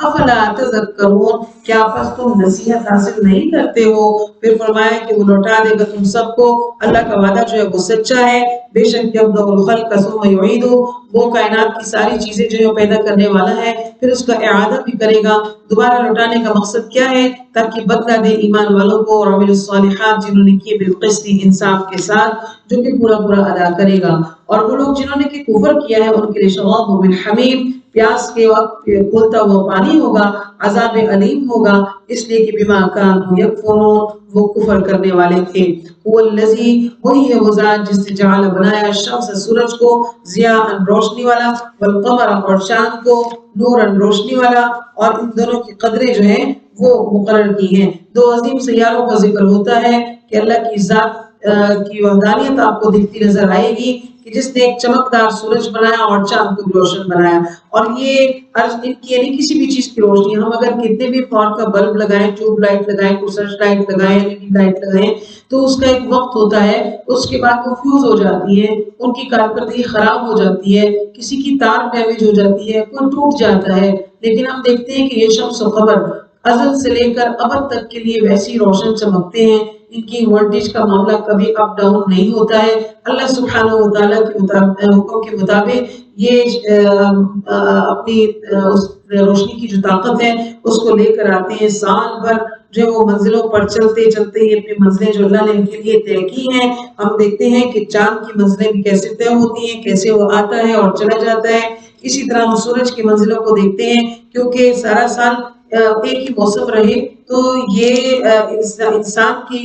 افلا تذکرون، کیا پس تم نصیحت حاصل نہیں کرتے ہو؟ پھر فرمایا کہ وہ لوٹا دے گا تم سب کو، اللہ کا وعدہ جو ہے وہ سچا ہے، بے شک یبدأ الخلق ثم یعیدہ، وہ کائنات کی ساری چیزیں جو ہے پیدا کرنے والا ہے پھر اس کا اعادہ بھی کرے گا۔ دوبارہ لوٹانے کا مقصد کیا ہے؟ تاکہ بدلہ دے ایمان والوں کو اور عمل الصالحات جنہوں نے کیے بالقسط انصاف کے ساتھ، جو کہ پورا پورا ادا کرے گا۔ اور وہ لوگ جنہوں نے کہ کفر کیا ہے ان کے لیے شراب من حمیم، پیاس کے وقت کھولتا ہوا پانی ہوگا، عذاب علیم ہوگا، اس لیے کہ بما کانوا یکفرون، وہ کفر کرنے والے تھے۔ هو الذی، وہی ہے وہ ذات جس نے جعل بنایا الشمس، سورج کو، ضیاء روشنی والا، والقمر اور چاند کو، نورا روشنی والا، اور ان دونوں کی قدریں جو ہیں وہ مقرر کی ہیں۔ دو عظیم سیاروں کا ذکر ہوتا ہے کہ اللہ کی ذات کی وحدانیت آپ کو دکھتی نظر آئے گی کہ جس نے ایک چمکدار سورج بنایا اور چاند کو بھی روشن بنایا، اور یہ ان کی یعنی کسی بھی چیز کی روشنی، ہم اگر کتنے بھی پاور کا بلب لگائیں، ٹیوب لائٹ لگائیں، سرچ لائٹ لگائیں، LED لائٹ لگائیں، تو اس کا ایک وقت ہوتا ہے، اس کے بعد وہ فیوز ہو جاتی ہے، ان کی کارکردگی خراب ہو جاتی ہے، کسی کی تار ڈیمیج ہو جاتی ہے، کوئی ٹوٹ جاتا ہے۔ لیکن ہم دیکھتے ہیں کہ یہ شمس و قمر ازل سے لے کر ابد تک کے لیے ویسی روشن چمکتے ہیں، ان کی وولٹیج کا معاملہ کبھی اپ ڈاؤن نہیں ہوتا ہے۔ اللہ سبحانہ و تعالیٰ کے حکم کے مطابق یہ اپنی اس روشنی کی جو طاقت ہے اس کو لے کر آتے ہیں، سال بھر جو وہ منزلوں پر چلتے چلتے ہی اپنی منزلیں جو اللہ نے ان کے لیے طے کی ہیں۔ ہم دیکھتے ہیں کہ چاند کی منزلیں بھی کیسے طے ہوتی ہیں، کیسے وہ آتا ہے اور چلا جاتا ہے۔ اسی طرح ہم سورج کی منزلوں کو دیکھتے ہیں، کیونکہ سارا سال ایک ہی موسم رہے تو یہ انسان کی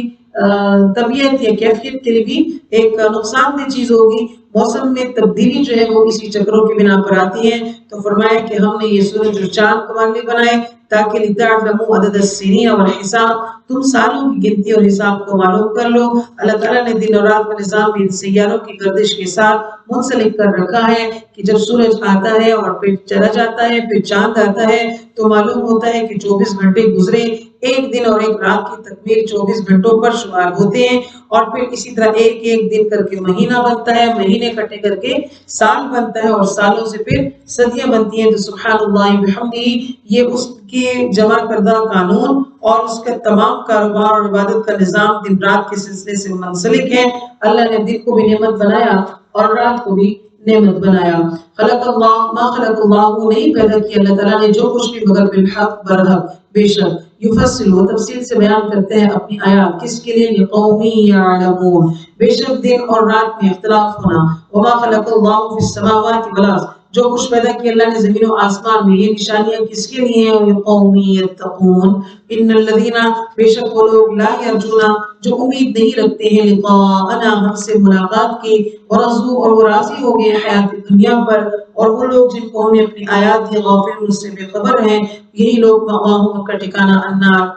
طبیعت یا کیفیت کے لیے بھی ایک نقصان دہ چیز ہوگی۔ موسم میں تبدیلی جو ہے وہ اسی چکروں کی بنا پر آتی ہے۔ تو فرمایا کہ ہم نے یہ سورج اور چاند تمہارے لیے بنائے تاکہ لتعلموا عدد السنین والحساب، تم سالوں کی گنتی اور حساب کو معلوم کر لو۔ اللہ تعالیٰ نے دن اور رات کا نظام بھی سیاروں کی گردش کے ساتھ منسلک کر رکھا ہے کہ جب سورج آتا ہے اور پھر چلا جاتا ہے، پھر چاند آتا ہے، تو معلوم ہوتا ہے کہ 24 گھنٹے گزرے، ایک دن اور ایک رات کی تکمیل 24 گھنٹوں پر شمار ہوتے ہیں، اور پھر اسی طرح ایک ایک دن کر کے مہینہ بنتا ہے، مہینے کٹے کر کے سال بنتا ہے، اور سالوں سے پھر صدیاں بنتی ہیں۔ تو سبحان اللہ بحمدہ، یہ اس کے جمع کردہ قانون اور اس کا تمام کاروبار اور عبادت کا نظام دن رات کے سلسلے سے منسلک ہے۔ اللہ نے دن کو بھی نعمت بنایا اور رات کو بھی نعمت بنایا۔ خلق اللہ ما خلق اللہ، نہیں پیدا کیا اللہ تعالیٰ نے جو کچھ بھی مگر بالحق، برحق، بے شک، یفصل، وہ تفصیل سے بیان کرتے ہیں اپنی آیات، کس کے لیے؟ لقوم یعلمون، بے شک دن اور رات میں اختلاف ہونا۔ وما خلق اللہ فی السماوات والارض، جو کچھ پیدا کیا اللہ نے زمین و آسمان میں، یہ نشانیاں کس کے لیے ہیں؟ لقوم یتقون، ان الذین، بے شک وہ لوگ، لا یرجون، جو امید نہیں رکھتے ہیں، لقاءنا، ہم سے ملاقات کی، ورضوا، اور وہ راضی ہو گئے حیات دنیا پر، اور وہ لوگ جن کو ہم نے اپنی آیات دی غافل، ان سے بے خبر ہیں، یہی لوگ مأواہم کا ٹھکانہ النار،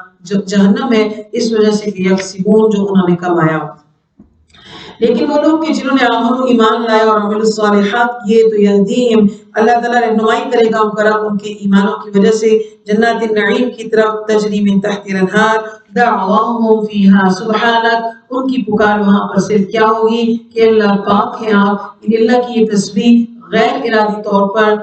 جہنم ہے، اس وجہ سے کہ یکسبون، جو انہوں نے کمایا۔ لیکن وہ لوگ کہ جنہوں نے آمنوا، ایمان لایا، اور عمل الصالحات کیے، تو یہدیہم، اللہ تعالیٰ رہنمائی کرے گا ان کے ایمانوں کی وجہ سے جنات النعیم کی طرف، تجری من تحت الانہار، دعواہم فیہا سبحانک، ان کی پکار وہاں پر صرف کیا ہوگی کہ اللہ پاک ہے آپ۔ اللہ کی یہ تسبیح غیر ارادی طور پر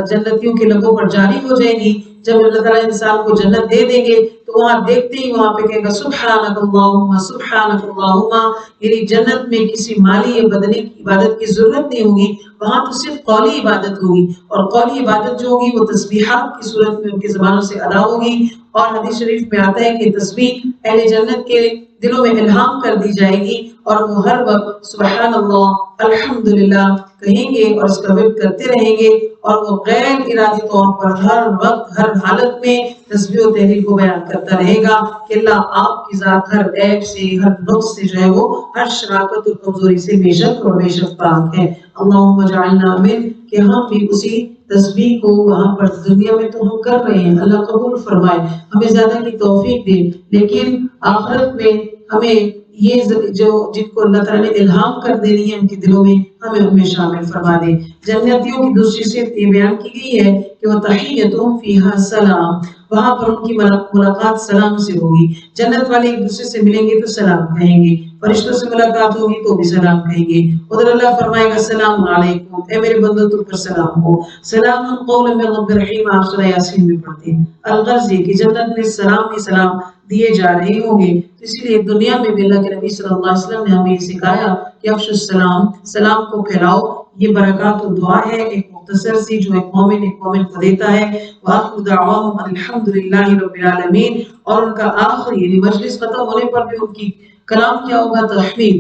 جنتیوں کے لبوں پر جاری ہو جائے گی۔ جب اللہ تعالیٰ انسان کو جنت دے دیں گے تو وہاں دیکھتے ہی وہاں پہ کہے گا سبحانک اللہم سبحانک اللہم، یعنی جنت میں کسی مالی یا بدنی کی عبادت کی ضرورت نہیں ہوگی، وہاں تو صرف قولی عبادت ہوگی، اور قولی عبادت جو ہوگی وہ تسبیحات کی صورت میں ان کی زبانوں سے ادا ہوگی۔ اور حدیث شریف میں آتا ہے کہ تسبیح اہل جنت کے دلوں میں الہام کر دی جائے گی، اور وہ ہر وقت سبحان اللہ، الحمدللہ کہیں گے اور اس کا ورد کرتے رہیں گے، اور وہ غیر ارادی طور پر ہر وقت ہر حالت میں تسبیح و تحلیل کو بیان کرتا رہے گا کہ اللہ آپ کی ذات ہر عیب سے، ہر نقص سے جو ہے وہ ہر شراکت اور کمزوری سے بے شک اور بے شک پاک ہے۔ اللہم اجعلنا من، کہ ہم بھی اسی تسبیح کو وہاں پر دنیا میں تو ہم کر رہے ہیں، اللہ قبول فرمائے، ہمیں زیادہ کی توفیق دے، لیکن آخرت میں ہمیں یہ جو جن کو اللہ تعالیٰ نے الہام کر دینی ہے ان کے دلوں میں، ہمیں ان میں شامل فرما دے۔ جنتیوں کی دوسری صفت یہ بیان کی گئی ہے کہ وہ تحیتہم فیہا سلام، وہاں پر ان کی ملاقات سلام سے ہوگی۔ جنت والے ایک دوسرے سے ملیں گے تو سلام کہیں گے، فرشتوں سے ملاقات ہوگی تو بھی سلام کہیں گے۔ ادھر اللہ فرمائے گا السلام علیکم، اے میرے بندو تم پر سلام ہو، سلام قولا من رب الرحیم، آپ سورہ یاسین میں پڑھتے ہیں۔ الغرض یہ کہ جنت میں سلام ہی سلام دیے جا رہے ہوں گے، اسی لیے دنیا میں بھی اللہ کے نبی صلی اللہ علیہ وسلم نے ہمیں یہ سکھایا کہ افشوا السلام، سلام کو پھیلاؤ۔ یہ برکات و دعا ہے ایک مختصر سی جو ایک مومن کو دیتا ہے۔ وآخر دعواہم الحمدللہ رب العالمین، اور ان کا آخری یعنی مجلس ختم ہونے پر بھی ان کی کلام کیا ہوگا؟ تحمید۔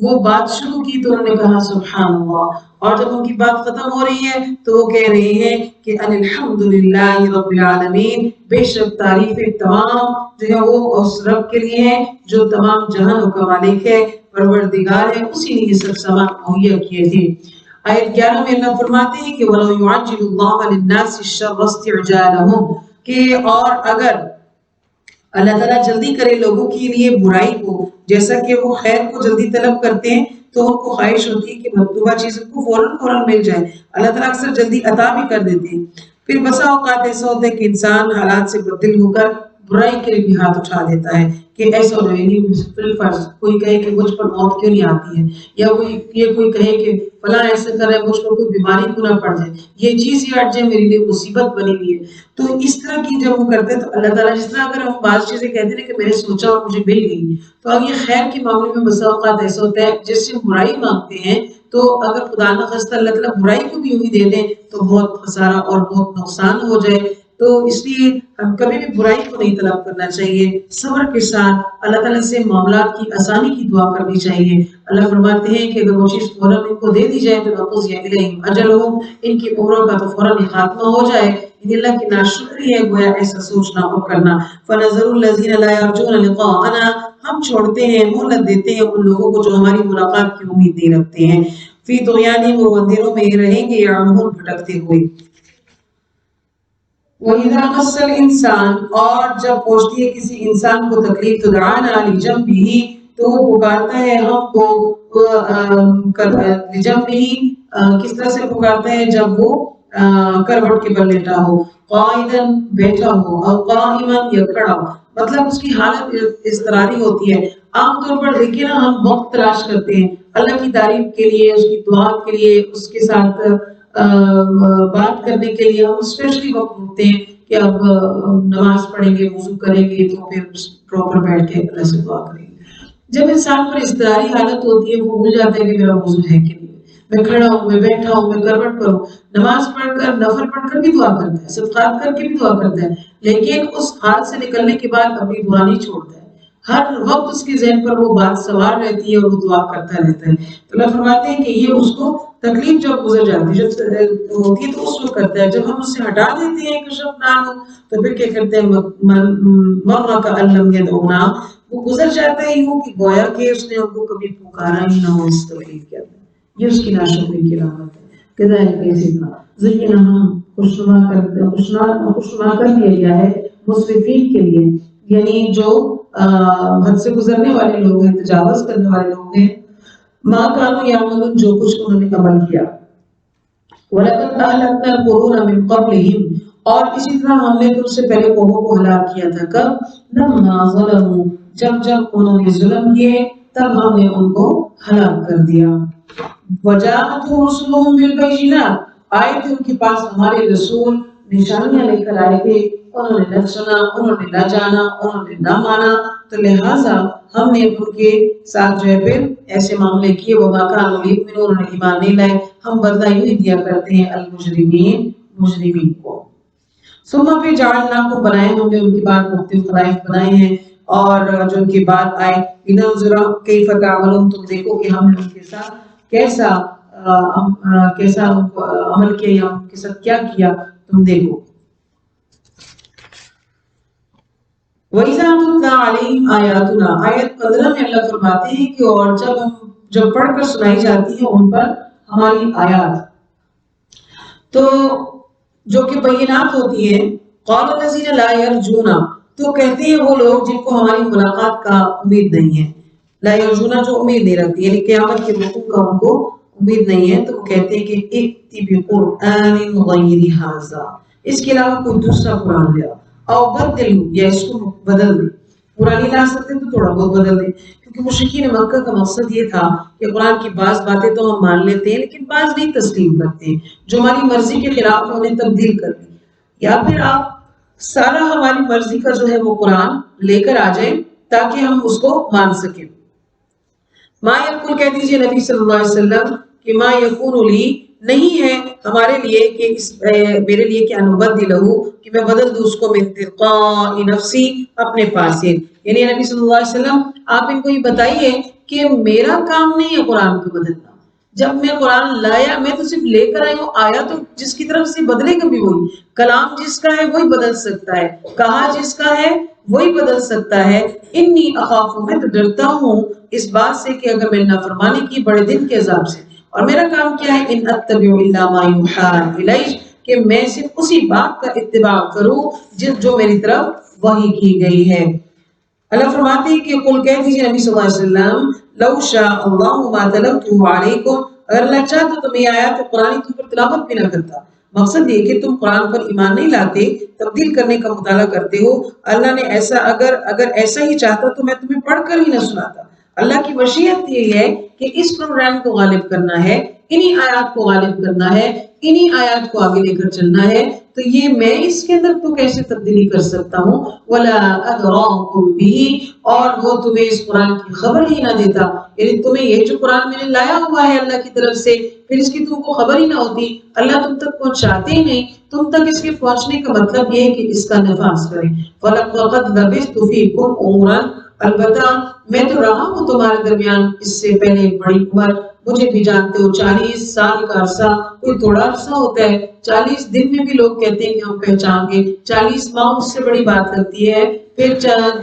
وہ بات شروع کی تو انہوں نے کہا سبحان اللہ، اور جب ان کی بات ختم ہو رہی ہے تو وہ کہہ رہے ہیں کہ الحمدللہ رب العالمین، بے شک تعریفیں تمام جو ہے وہ اس رب کے لیے ہیں جو تمام جہانوں کا مالک ہے، پروردگار ہے، اسی نے یہ سب سامان مہیا کیے تھے۔ آیت 11 میں اللہ فرماتے ہیں کہ وَلَوْ يُعَجِّلُ اللَّهُ لِلنَّاسِ الشَّرَّ اسْتِعْجَالَهُمْ، کہ اور اگر اللہ تعالیٰ جلدی کرے لوگوں کے لیے برائی کو، جیسا کہ وہ خیر کو جلدی طلب کرتے ہیں تو ان کو خواہش ہوتی ہے کہ مطلوبہ چیزوں کو فوراً مل جائے، اللہ تعالیٰ اکثر جلدی عطا بھی کر دیتے ہیں۔ پھر بسا اوقات ایسا ہوتا ہے کہ انسان حالات سے بدل ہو کر برائی کے لیے بھی ہاتھ اٹھا دیتا ہے کہ ایسا ہو رہا ہے، فرض کوئی کہے کہ مجھ پر موت کیوں نہیں آتی ہے، یا کوئی کہے کہ فلاں ایسا کر رہا ہے مجھ پر کوئی بیماری کیوں نہ پڑ جائے، یہ چیز ہی ہٹ جائے، میرے لیے مصیبت بنی ہوئی ہے۔ تو اس طرح کی جب وہ کرتے ہیں تو اللہ تعالیٰ، جس طرح اگر ہم بعض چیزیں کہتے ہیں کہ میں نے سوچا اور مجھے مل گئی، تو اب یہ خیر کے معاملے میں بسا اوقات ایسا ہوتا ہے جس سے برائی مانگتے ہیں تو اگر خدا نہ خواستہ اللہ تعالیٰ برائی کو بھی یوں ہی دے دیں تو بہت خسارہ اور بہت نقصان ہو جائے۔ تو اس لیے ہم کبھی بھی برائی کو نہیں طلب کرنا چاہیے، صبر کے ساتھ اللہ تعالیٰ سے معاملات کی آسانی کی دعا کرنی چاہیے۔ اللہ فرماتے ہیں کہ اگر وہ چیز فوراً ان کو دے دی جائے تو لَقُضِیَ إِلَیْهِمْ أَجَلُهُمْ، ان کی عمروں کا تو فوراً خاتمہ ہو جائے۔ یہ اللہ کی ناشکری ہے گویا ایسا سوچنا اور کرنا۔ فَنَذَرُ الَّذِينَ لَا يَرْجُونَ لِقَاءَنَا، ہم چھوڑتے ہیں، مہلت دیتے ہیں ان لوگوں کو جو ہماری ملاقات کی امید نہیں رکھتے ہیں۔ فی طغیانہم، وہ اندھیروں میں رہیں گے، یعمہون، بھٹکتے ہوئے۔ وَإِذَا مَسَّ الْإِنسَانَ، اور جب پہنچتی ہے کسی انسان کو تکلیف، تو دعانا لِجَنبِهِ، تو وہ پکارتا ہے ہم کو لِجَنبِهِ، کس طرح سے پکارتا ہے؟ جب وہ کروٹ کے بل لیٹا ہو، قائدًا، بیٹھا ہو، اور قائمًا، یا کھڑا ہو، مطلب اس کی حالت اضطراری ہوتی ہے۔ عام طور پر دیکھیے نا، ہم وقت تلاش کرتے ہیں اللہ کی تعریف کے لیے، اس کی دعا کے لیے، اس کے ساتھ بات کرنے کے لیے، ہم اسپیشلی وقت ڈھونڈتے ہیں کہ اب نماز پڑھیں گے، وضو کریں گے تو پھر پراپر بیٹھ کے اللہ سے دعا کریں گے۔ جب انسان پر اضطراری حالت ہوتی ہے، وہ بھول جاتا ہے کہ میرا وضو ہے کہ نہیں، میں کھڑا ہوں، میں بیٹھا ہوں، میں کروٹ پر ہوں، نماز پڑھ کر، نفل پڑھ کر بھی دعا کرتا ہے، صدقات کر کے بھی دعا کرتا ہے، لیکن اس حال سے نکلنے کے بعد اپنی دعا نہیں چھوڑتا ہے۔ ہر وقت اس کے ذہن پر وہ بات سوار رہتی ہے اور وہ دعا کرتا رہتا ہے۔ تو اللہ فرماتے ہیں کہ یہ اس کو تکلیف جب گزر جاتی ہے، جب ہوتی ہے تو اس وقت کرتا ہے، جب ہم اس سے ہٹا دیتے ہیں کشفنا عنہ، تو پھر کیا کرتے ہیں؟ مَرَّ كَأَن لَّمْ يَدْعُونَا، وہ گزر جاتا ہے یوں کہ گویا کہ اس نے ہم کو کبھی پکارا ہی نہ ہو اس تکلیف کے اندر۔ یہ اس کی ناشکری کی علامت ہے۔ كذلك اسی طرح زینہا، خوشنما کر دیا گیا ہے مسرفین کے لیے، یعنی جو حد سے گزرنے والے لوگ ہیں، تجاوز کرنے والے لوگ ہیں، ما کانوا یعملون، جو کچھ انہوں نے عمل کیا۔ وَلَقَدْ أَهْلَكْنَا الْقُرُونَ مِن قَبْلِهِمْ، اور اسی طرح ہم نے تم سے پہلے قوموں کو ہلاک کیا تھا۔ کب؟ لَمَّا ظَلَمُوا، جب انہوں نے ظلم کیے تب ہم نے ان کو ہلاک کر دیا۔ وَجَاءَتْهُمْ رُسُلُهُم بِالْبَيِّنَاتِ، آئے تھے ان کے پاس ہمارے رسول نشانیاں لے کر آئے تھے، انہوں نے نہ سنا، انہوں نے نہ جانا، انہوں نے نہ مانا، تو لہٰذا ہم نے ان کے ساتھ جو ہے پھر ایسے معاملے کیے۔ وَمَا كَانُوا لِيُؤْمِنُوا، انہوں نے ایمان نہیں لائے۔ ہم بدلہ یوں ہی دیا کرتے ہیں المجرمین، مجرمین کو۔ ثم پھر جعلناکم، بنائے ہم نے ان کے بعد مختلف خلائق بنائے ہیں، اور جو ان کے بعد آئے، لننظر کیف تعملون، تم دیکھو کہ ہم نے ان کے ساتھ کیسا عمل کیا یا ان کے ساتھ کیا کیا، تم دیکھو۔ وَإِذَا تُتْلَىٰ عَلَيْهِمْ آيَاتُنَا، آیت 15 میں اللہ فرماتے ہیں کہ اور جب پڑھ کر سنائی جاتی ہیں ان پر ہماری آیات، تو جو کہ بینات ہوتی ہیں، قَالَ الَّذِينَ لَا يَرْجُونَ، تو کہتے ہیں وہ لوگ جن کو ہماری ملاقات کا امید نہیں ہے، لا یرجون، جو امید نہیں رکھتی، یعنی قیامت کے وقوع کا ان کو امید نہیں ہے تو وہ کہتے ہیں کہ ائتی بقرآن غیر ھذا، اس کے علاوہ کوئی دوسرا قرآن لے آؤ، او بدل، یا اس کو بدل دے، پورا نہیں لا سکتے تو تھوڑا بہت بدل دیں، کیونکہ مشرکین مکہ کا مقصد یہ تھا کہ قرآن کی بعض باتیں تو ہم مان لیتے ہیں لیکن بعض نہیں تسلیم کرتے ہیں، جو ہماری مرضی کے خلاف ہے انہیں تبدیل کر دیں، یا پھر آپ سارا ہماری مرضی کا جو ہے وہ قرآن لے کر آ جائیں تاکہ ہم اس کو مان سکیں۔ ما یقول، کہہ دیجئے نبی صلی اللہ علیہ وسلم کہ ما یکون لی، نہیں ہے ہمارے لیے کہ میرے لیے کہ انبدلہ، کہ میں بدل دوں اس کو من تلقاء نفسی، اپنے پاس سے، یعنی نبی صلی اللہ علیہ وسلم آپ ان کو یہ بتائیے کہ میرا کام نہیں ہے قرآن کو بدلنا، جب میں قرآن لایا میں تو صرف لے کر آئی ہوں، آیا تو جس کی طرف سے بدلے گا بھی وہی، کلام جس کا ہے وہی بدل سکتا ہے، کہا جس کا ہے وہی بدل سکتا ہے۔ انی اخاف، میں تو ڈرتا ہوں اس بات سے کہ اگر میں نے نافرمانی کی بڑے دن کے عذاب سے، اور میرا کام کیا ہے، ان اتبع الا ما یوحی الی، کہ میں صرف اسی بات کا اتباع کروں جو میری طرف وحی کی گئی ہے۔ اللہ فرماتے ہیں کہ قل، کہہ دیجیے نبی صلی اللہ علیہ وسلم، لو شاء اللہ ما تلوته علیکم، اگر اللہ چاہتا تو میں یہ آیات قرآن کے اوپر تلاوت بھی نہ کرتا۔ مقصد یہ کہ تم قرآن پر ایمان نہیں لاتے، تبدیل کرنے کا مطالعہ کرتے ہو، اللہ نے ایسا اگر ایسا ہی چاہتا تو میں تمہیں پڑھ کر ہی نہ سناتا۔ اللہ کی مشیت یہ ہے کہ اس پروگرام کو غالب کرنا ہے، انہی آیات کو غالب کرنا ہے، انہی آیات کو آگے لے کر چلنا ہے، تو یہ میں اس کے اندر تو کیسے تبدیلی کر سکتا ہوں؟ وَلَا أَدْرَاكُمْ بِهِ، اور وہ تمہیں اس قرآن کی خبر ہی نہ دیتا، یعنی تمہیں یہ جو قرآن میں نے لایا ہوا ہے اللہ کی طرف سے، پھر اس کی تم کو خبر ہی نہ ہوتی، اللہ تم تک پہنچاتے ہی نہیں، تم تک اس کے پہنچنے کا مطلب یہ ہے کہ اس کا نفاذ کریں۔ وَلَقَدْ لَبِثْتُ فِيكُمْ عُمُرًا، البتہ میں تو رہا ہوں تمہارے درمیان اس سے پہلے ایک بڑی عمر، مجھے بھی جانتے ہو 40 سال کا عرصہ کوئی تھوڑا عرصہ ہوتا ہے، 40 دن میں بھی لوگ کہتے ہیں کہ ہم پہچان گے، 40 ماہ اس سے بڑی بات لگتی ہے، پھر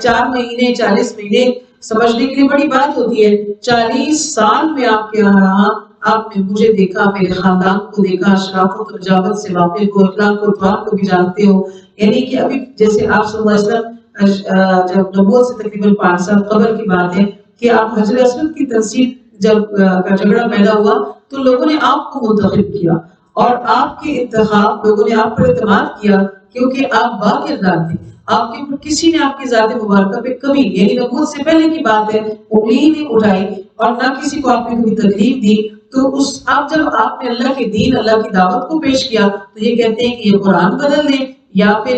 4 مہینے 40 مہینے سمجھنے کے لیے بڑی بات ہوتی ہے، 40 سال میں آپ کے یہاں رہا، آپ نے مجھے دیکھا، میرے خاندان کو دیکھا، شرافت و نجابت سے واقف ہو، اخلاق و اتوار کو بھی جانتے ہو، یعنی کہ ابھی جیسے آپ صلی اللہ علیہ وسلم جب نبوت سے تقریباً 5 سال قبل کی بات ہے کہ آپ حجر اسود کی تنصیب جب کا جھگڑا پیدا ہوا تو لوگوں نے آپ کو منتخب کیا، اور آپ کے انتخاب لوگوں نے آپ پر اعتماد کیا کیونکہ آپ با کردار تھے، آپ کے اوپر کسی نے آپ کی ذات مبارکہ پہ کبھی، یعنی نبوت سے پہلے کی بات ہے، انگلی نہیں اٹھائی اور نہ کسی کو آپ نے کبھی تکلیف دی، تو جب آپ نے اللہ کے دین، اللہ کی دعوت کو پیش کیا تو یہ کہتے ہیں کہ یہ قرآن بدل دیں یا پھر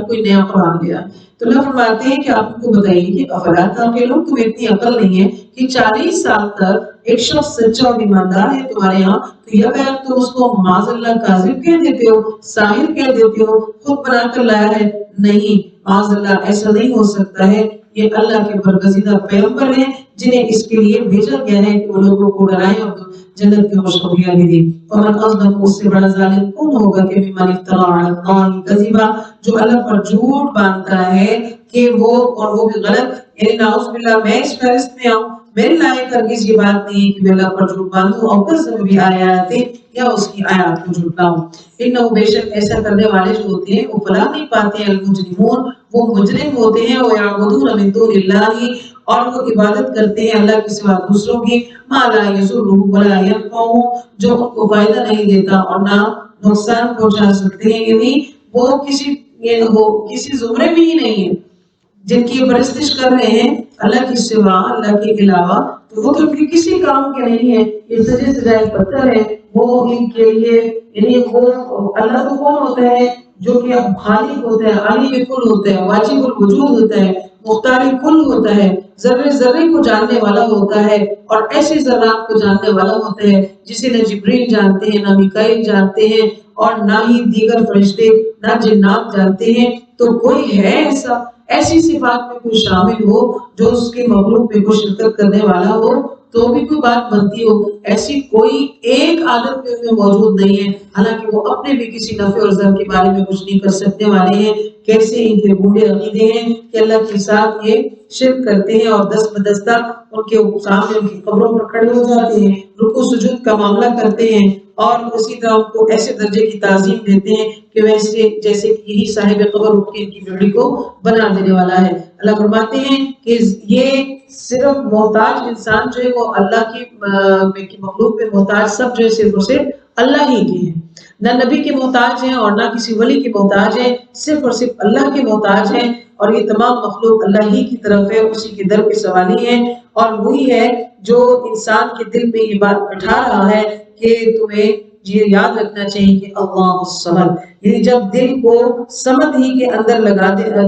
کوئی نیا قرآن لے آئے، تو اللہ فرماتے ہیں کہ آپ کو بتائیے کہ افلا تعقلون، تمہیں اتنی عقل نہیں ہے کہ 40 سال تک ایک شخص سچا اور ایماندار ہے تمہارے یہاں، تو یہ اگر تم اس کو معاذ اللہ کاذب کہہ دیتے ہو، ساحر کہہ دیتے ہو، خود بنا کر لایا ہے، نہیں، معاذ اللہ ایسا نہیں ہو سکتا ہے، یہ اللہ کے برگزیدہ پیغمبر ہیں جنہیں اس کے لیے بھیجا گیا ہے کہ وہ لوگوں کو ڈرائیں اور جنت کی خوشخبریاں بھی دیں۔ ومن اظلم، اس سے بڑا ظالم کون ہوگا کہ ممن افترى علی اللہ کذبا، جو اللہ پر جھوٹ باندھتا ہے کہ وہ بھی غلط، یعنی نعوذ باللہ میں اس فہرست میں آؤں، میرے لائق ہرگز یہ بات نہیں کہ میں اللہ پر جھوٹ باندھوں اور کذب بھی آیات، یا اس کی آیات کو جھٹلاؤں۔ انہو، بے شک ایسا کرنے والے جو ہوتے ہیں وہ فلاح نہیں پاتے ہیں، المجرمون، وہ مجرم ہوتے ہیں، وَيَعْبُدُونَ مِن دُونِ اللَّهِ، اور وہ عبادت کرتے ہیں اللہ کے سوا دوسروں کی، مَا لَا يَضُرُّهُمْ وَلَا يَنفَعُهُمْ، جو ان کو فائدہ نہیں دیتا اور نہ نقصان پہنچا سکتے ہیں، یعنی وہ کسی زمرے میں ہی نہیں ہے جن کی پرستش کر رہے ہیں اللہ کے سوا، اللہ کے علاوہ، تو وہ تو کسی کام کے نہیں ہے، یہ سجے سجائے پتھر ہے، وہ ان کے لیے، یعنی وہ اللہ تو کون ہوتا ہے جو کہ خالق ہوتا ہے، عالم کل ہوتا ہے، واجب الوجود ہوتا ہے، مختار کل ہوتا ہے، ذرے ذرے کو جاننے والا ہوتا ہے، اور ایسے ذرات کو جاننے والا ہوتا ہے جسے نہ جبریل جانتے ہیں، نہ میکائیل جانتے ہیں، اور نہ ہی دیگر فرشتے، نہ جنات جانتے ہیں، تو کوئی ہے ایسی صفات میں کوئی شامل ہو جو اس کے مخلوق میں کوئی شرکت کرنے والا ہو تو بھی کوئی بات بنتی ہو، ایسی کوئی ایک عادت میں موجود نہیں ہے، حالانکہ وہ اپنے بھی کسی نفع اور ضر کے بارے میں کچھ نہیں کر سکنے والے ہیں، کیسے ان کے بوڑھے عقیدے ہیں کہ اللہ کے ساتھ یہ شرک کرتے ہیں اور دست بدستہ ان کے سامنے ان کی قبروں پر کھڑے ہو جاتے ہیں، رکوع سجود کا معاملہ کرتے ہیں اور اسی طرح ان کو ایسے درجے کی تعظیم دیتے ہیں کہ ویسے جیسے کہ یہی صاحب قبر اٹھ کے ان کی بیڑی کو بنا دینے والا ہے۔ اللہ فرماتے ہیں کہ یہ صرف محتاج انسان جو ہے وہ اللہ کی مخلوق پہ محتاج سب جو ہے صرف اور صرف اللہ ہی کی ہیں، نہ نبی کے محتاج ہیں اور نہ کسی ولی کے محتاج ہیں، صرف اور صرف اللہ کے محتاج ہیں، اور یہ تمام مخلوق اللہ ہی کی طرف ہے، اسی کے در کے سوالی ہے، اور وہی ہے جو انسان کے دل میں یہ بات بٹھا رہا ہے کہ تمہیں یہ یاد رکھنا چاہیے کہ اللہ الصمد، یعنی جب دل کو صمد ہی کے اندر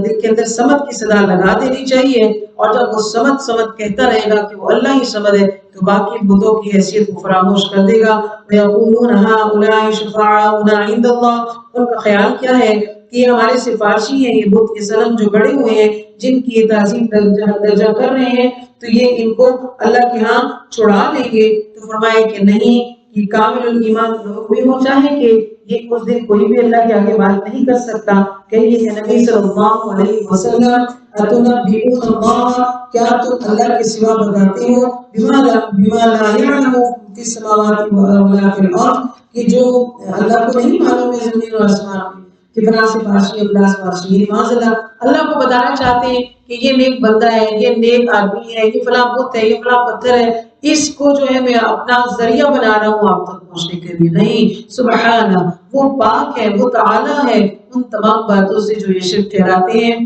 دل کے اندر صمد کی صدا لگا دینی چاہیے، اور جب وہ صمد صمد کہتا رہے گا کہ وہ اللہ ہی صمد ہے تو باقی بتوں کی حیثیت کو فراموش کر دے گا۔ وَيَقُولُونَ هَٰؤُلَاءِ شُفَعَاؤُنَا عِندَ اللَّهِ، ان کا خیال کیا ہے کہ یہ ہمارے سفارشی ہیں، یہ بت کے صنم جو بڑے ہوئے ہیں جن کی یہ تعظیم درجہ کر رہے ہیں تو یہ ان کو اللہ کے ہاں چھڑا لیں گے۔ تو فرمایا کہ نہیں، یہ کامل الایمان لوگ بھی ہو چاہے کہ یہ اس دن کوئی بھی اللہ کے آگے بات نہیں کر سکتا۔ کہیے کہ نبی صلی اللہ علیہ وسلم اتنبئون اللہ، کیا تم اللہ کے سوا بتاتے ہو بما لا يعلم فی السماوات ولا فی الارض، کہ جو اللہ کو نہیں معلوم ہے زمین اور آسمان میں، کہ فلاں سفارشی فلاں سفارشی، معاذ اللہ کو بتانا چاہتے ہیں کہ یہ نیک بندہ ہے، یہ نیک آدمی ہے، یہ فلاں بت ہے، یہ فلاں پتھر ہے، اس کو جو ہے میں اپنا ذریعہ بنا رہا ہوں آپ تک پہنچنے کے لیے۔ نہیں، سبحانہ، وہ پاک ہے، وہ تعالی ہے ان تمام باتوں سے جو یہ شرک ٹھہراتے ہیں۔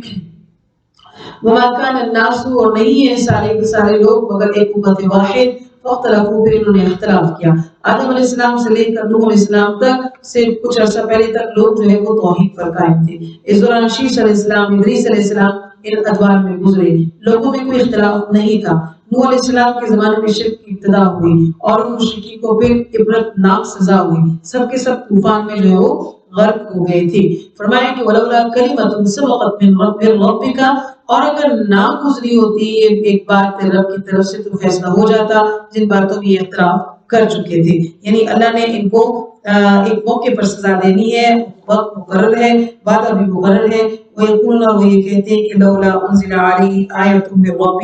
وما كان الناس، اور نہیں ہے سارے کے سارے لوگ مگر ایک امت واحد، فاختلفوا، پھر انہوں نے اختلاف کیا۔ آدم علیہ السلام سے لے کر نوح علیہ السلام تک سے کچھ عرصہ پہلے تک لوگ جو ہے وہ توحید پر قائم تھے۔ اس دوران شیش علیہ السلام، ادریس علیہ السلام ان ادوار میں گزرے، لوگوں میں کوئی اختلاف نہیں تھا۔ نوح علیہ السلام کے زمانے میں شرک کی ابتدا ہوئی اور ان مشرکین کو پھر عبرتناک سزا ہوئی، سب کے سب طوفان میں جو ہے وہ غرق ہو گئے تھے۔ فرمایا کہ ولولا کلمۃ سبقت من ربک، اور اگر نہ گزری ہوتی ایک بات تیرے رب کی طرف سے تو فیصلہ ہو جاتا جن باتوں میں یہ اختلاف کر چکے تھے۔ یعنی اللہ نے ان کو ایک موقع پر سزا دینی ہے، وقت مقرر ہے، وعدہ بھی مقرر ہے۔ وَيَقُولُونَ، وہ یہ کہتے ہیں کہ لولا انزل علیہ آیۃ من ربہ،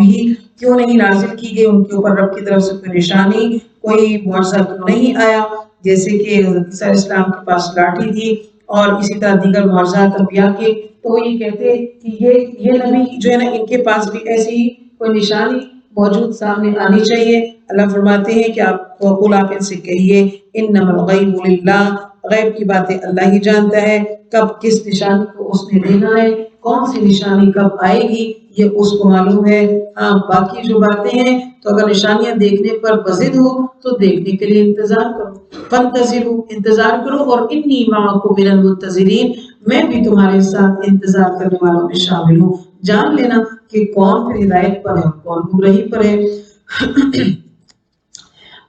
کیوں نہیں نازل کی گئی ان کے اوپر رب کی طرف سے کوئی نشانی، کوئی معجزہ کیوں نہیں آیا، جیسے کہ حضرت عیسیٰ علیہ السلام کے پاس لاٹھی تھی اور اسی طرح دیگر معجزات انبیاء کے، تو یہ کہتے کہ یہ نبی جو ہے نا ان کے پاس بھی ایسی ہی کوئی نشانی موجود سامنے آنی چاہیے۔ اللہ فرماتے ہیں کہ آپ ان سے کہیے انما الغیب للہ، غیب کی باتیں اللہ ہی جانتا ہے، کب کس نشانی کو اس نے دینا ہے، کون سی نشانی کب آئے گی یہ اس کو معلوم ہے۔ ہاں باقی جو باتیں ہیں تو اگر نشانیاں دیکھنے پر بضد ہو تو دیکھنے کے لیے انتظار کرو، فانتظروا، انتظار کرو، اور انی معکم من المنتظرین، میں بھی تمہارے ساتھ انتظار کرنے والوں میں شامل ہوں۔ جان لینا کہ کون پھر ہدایت پر ہے اور کون گمراہی پر ہے۔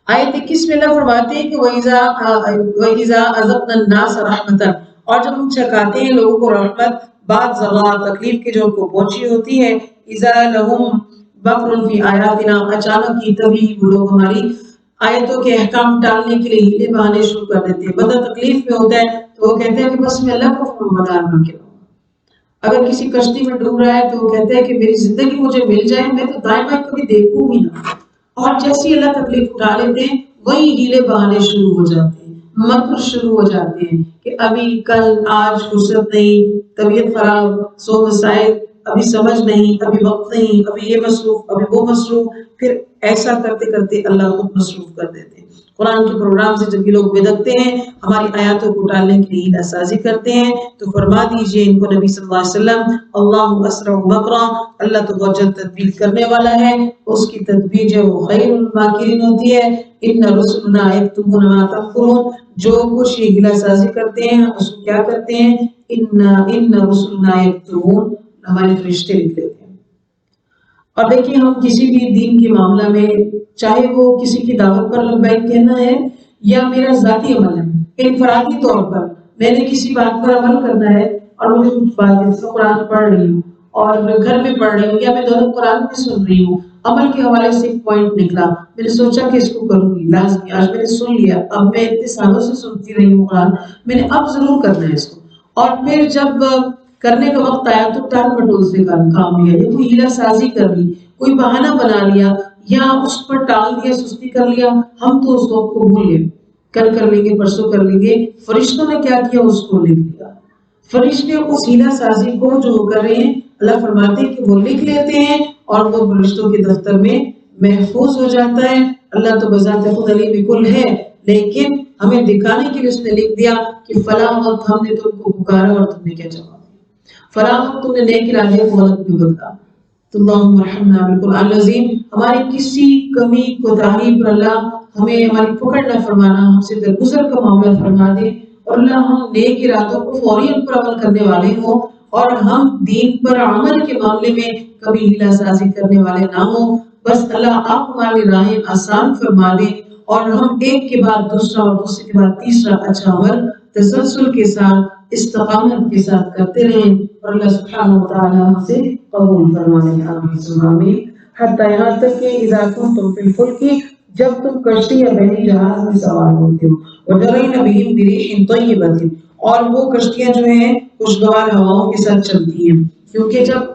آیت 21 میں اللہ فرماتے ہیں کہ وَإِذَا أَذَقْنَا النَّاسَ رَحْمَةً، اور جب ہم چکھاتے ہیں لوگوں کو رحمت بعد ضراء، تکلیف کے جو ان کو پہنچی ہوتی ہے، إِذَا لَهُمْ بَقْرٌ فِي آيَاتِنَا، اچانک ہی تبھی وہ لوگ ہماری آیتوں کے احکام ٹالنے کے لیے ہیلے بہانے شروع کر دیتے ہیں۔ بندہ تکلیف میں ہوتا ہے تو وہ کہتے ہیں کہ بس میں اللہ کو فرمانبردار بن کے رہوں۔ اگر کسی کشتی میں ڈوب رہا ہے تو وہ کہتا ہے کہ میری زندگی مجھے مل جائے، میں تو دائیں بائیں کبھی دیکھوں ہی نہ، اور جیسی اللہ تکلیف اٹھا لیتے ہیں وہی ہیلے بہانے شروع ہو جاتے ہیں، مکر شروع ہو جاتے ہیں کہ ابھی کل آج فرصت نہیں، طبیعت خراب، سو مسائل، ابھی سمجھ نہیں، ابھی وقت نہیں، ابھی یہ مصروف، ابھی وہ مصروف، پھر ایسا کرتے کرتے اللہ خود مصروف کر دیتے ہیں۔ قرآن کے پروگرام سے جب یہ لوگ بدکتے ہیں، ہماری آیاتوں کو ٹالنے کے لیے ہیلہ سازی کرتے ہیں، تو فرما دیجئے ان کو نبی صلی اللہ علیہ وسلم، اللہ اسرع مکرا، اللہ تو بہت جلد تدبیر کرنے والا ہے، اس کی تدبیر جو وہ خیر الماکرین ہوتی ہے۔ ان رسلنا یکتبون ما تمکرون، جو کچھ یہ ہیلہ سازی کرتے ہیں اس کو کیا کرتے ہیں، ان رسلنا یکتبون، ہمارے فرشتے لکھ لیتے ہیں۔ اور دیکھیے ہم کسی بھی دین کے معاملہ میں، چاہے وہ کسی کی دعوت پر لبیک کہنا ہے یا میرا ذاتی عمل ہے، انفرادی طور پر میں نے کسی بات پر عمل کرنا ہے اور مجھے کچھ بات جس میں قرآن پڑھ رہی ہوں اور گھر میں پڑھ رہی ہوں یا میں دونوں قرآن میں سن رہی ہوں، عمل کے حوالے سے ایک پوائنٹ نکلا، میں نے سوچا کہ اس کو کروں گی لازمی، آج میں نے سن لیا، اب میں اتنے سالوں سے سنتی رہی ہوں قرآن، میں نے اب ضرور کرنا ہے اس کو۔ اور پھر جب کرنے کا وقت آیا تو ٹال مٹول سے کام لیا، یا کوئی ہیلا سازی کر لی، کوئی بہانہ بنا لیا، یا اس پر ٹال دیا، سستی کر لیا، ہم تو اس وقت کو بھول گئے، کل کر لیں گے، پرسوں کر لیں گے۔ فرشتوں نے کیا کیا؟ اس کو لکھ دیا۔ فرشتے اس ہیلا سازی کو جو وہ کر رہے ہیں، اللہ فرماتے ہیں کہ وہ لکھ لیتے ہیں اور وہ فرشتوں کے دفتر میں محفوظ ہو جاتا ہے۔ اللہ تو بذات خود علیم بکل ہے، لیکن ہمیں دکھانے کے لیے اس نے لکھ دیا کہ فلاں وقت ہم نے تم کو پکارا اور تم نے کیا جواب دیا، فلاں وقت تم نے نیک ارادے کو غلط میں بدلا۔ تو اللہم ارحمنا بالقرآن العظیم، ہماری کسی کمی کوتاہی پر اللہ ہمیں ہماری پکڑ نہ فرمانا، ہم سے درگزر کا معاملہ فرما دے، اور اللہ ہم نیک ارادوں کو فوری ان پر عمل کرنے والے ہوں، اور ہم دین پر عمل کے معاملے میں کبھی ہیلا سازی کرنے والے نہ ہوں۔ بس اللہ آپ ہماری راہیں آسان فرما دیں، اور ہم ایک کے بعد دوسرا اور دوسرے کے بعد تیسرا اچھا عمل تسلسل کے ساتھ استقامت کے ساتھ کرتے رہیں، اور اللہ سبحانہ وتعالی ہم سے قبول فرمائے، آمین ثم آمین۔ حتیٰ یہاں تک کہ اذا کنتم فی الفلک، جب تم کشتی یا بحری جہاز میں سوار ہوتے ہو، وجرین بہم بريح طیبۃ، اور وہ کشتیاں جو ہیں خوشگوار ہواؤں کے ساتھ چلتی ہیں، کیونکہ جب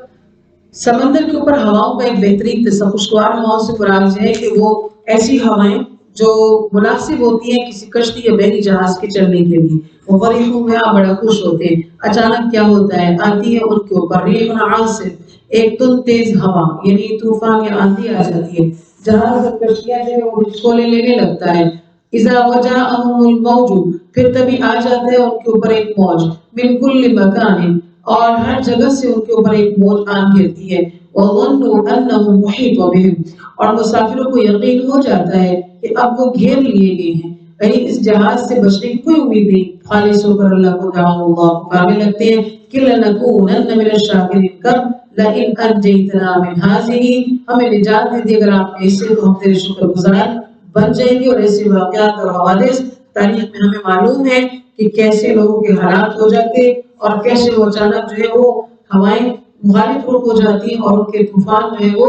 سمندر کے اوپر ہواؤں کا ایک بہترین خوشگوار ہواؤں سے مراد ہے کہ وہ ایسی ہوائیں جو مناسب ہوتی ہیں کسی کشتی یا بحری جہاز کے چلنے کے لیے، وہ فریحوں میں بڑا خوش ہوتے ہیں۔ اچانک کیا ہوتا ہے؟ آتی ہے ان کے اوپر ریح عاصف، ایک تند تیز ہوا، یعنی طوفان یا آندھی آ جاتی ہے، جہاز اور کشتیاں جو ہے وہ ہچکولے لینے لگتا ہے۔ اذا وجاءهم الموج، پھر تبھی آ جاتا ہے ان کے اوپر ایک موج، من کل مکان، اور ہر جگہ سے ان کے اوپر ایک موج آن گرتی ہے، وظنوا انه محيط بهم، اور مسافروں کو یقین ہو جاتا ہے کہ اب وہ گھیر لیے گئے ہیں، یعنی اس جہاز سے بچنے کی کوئی امید نہیں، خالص ہو کر اللہ کو دعا اللہ پکارنے لگتے ہیں کہ لنکونن من الشاکرین، کب؟ لئن انجیتنا من هذه، ہمیں نجات دے دی اگر آپ نے اس سے، تو ہم تیرے شکر گزار بن جائیں گے۔ اور ایسے واقعات اور حوادث تاریخ میں ہمیں معلوم ہے کہ کیسے لوگوں کے حالات ہو جاتے، اور کیسے وہ اچانک جو ہے وہ ہوائیں مخالف رخ ہو جاتی ہیں، اور ان کے طوفان جو ہے وہ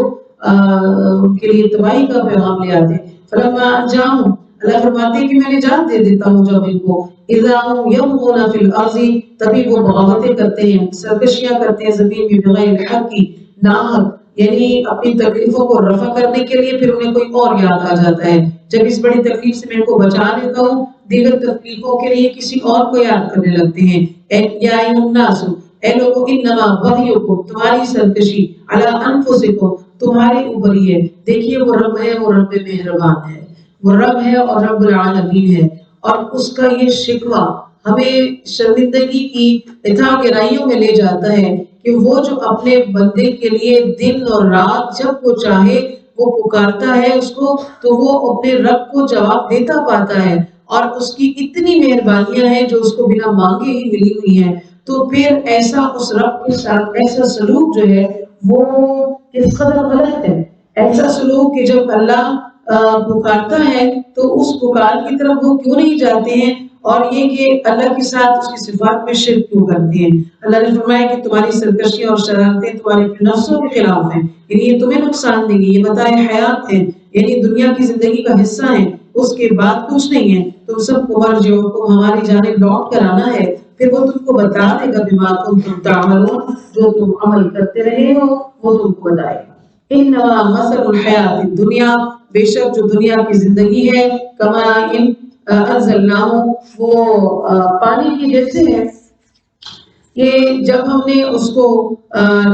ان کے لیے تباہی کا پیغام لے آتے۔ فلما انجاهم، اللہ فرماتے ہیں کہ میں نجات دے دیتا ہوں جب ان کو، اذا هم يبغون في الارض، تبھی وہ بغاوتیں کرتے ہیں، سرکشیاں کرتے ہیں زمین میں، بغیر الحق، ناحق، یعنی اپنی تکلیفوں کو رفع کرنے کے لیے پھر انہیں کوئی اور یاد آ جاتا ہے، جب اس بڑی تکلیف سے میں ان کو بچا لیتا ہوں، دیگر تکلیفوں کے لیے کسی اور کو یاد کرنے لگتے ہیں۔ یا ایھا الناس، اے لوگو، انما بغیکم، تمہاری سرکشی، علی انفسکم، تمہارے اوپر ہی ہے۔ دیکھیے وہ رب ہے، وہ رب مہربان ہے، وہ رب ہے اور رب العالمین ہے، اور اس کا یہ شکوہ ہمیں شرمندگی کی اتھا گہرائیوں میں لے جاتا ہے کہ وہ جو اپنے بندے کے لیے دن اور رات جب وہ چاہے وہ پکارتا ہے اس کو، تو وہ اپنے رب کو جواب دیتا پاتا ہے، اور اس کی اتنی مہربانیاں ہیں جو اس کو بنا مانگے ہی ملی ہوئی ہیں۔ تو پھر ایسا اس رب کے ساتھ ایسا سلوک جو ہے وہ کس قدر غلط ہے، ایسا سلوک کہ جب اللہ پکارتا ہے تو اس پکار کی طرف وہ کیوں نہیں جاتے ہیں، اور یہ کہ اللہ کے ساتھ اس کی صفات میں شرک کیوں کرتے ہیں۔ اللہ نے فرمایا کہ تمہاری سرکشیاں اور شرارتیں تمہارے نفسوں کے خلاف ہیں، یعنی یہ تمہیں نقصان دیں گی، یہ متاع حیات ہے، یعنی دنیا کی زندگی کا حصہ ہے، اس کے بعد کچھ نہیں ہے، تم سب کو مرجعو کو ہماری جانب لوٹ کر آنا ہے، پھر وہ تم کو بتا دے گا بما کنتم تعملون، جو تم عمل کرتے رہے ہو وہ تم کو بتائے گا۔ انما مثل الحیات الدنیا، بے شک جو دنیا کی زندگی ہے، کما ان انزلناہ، وہ پانی کی جیسے ہے کہ جب ہم نے اس کو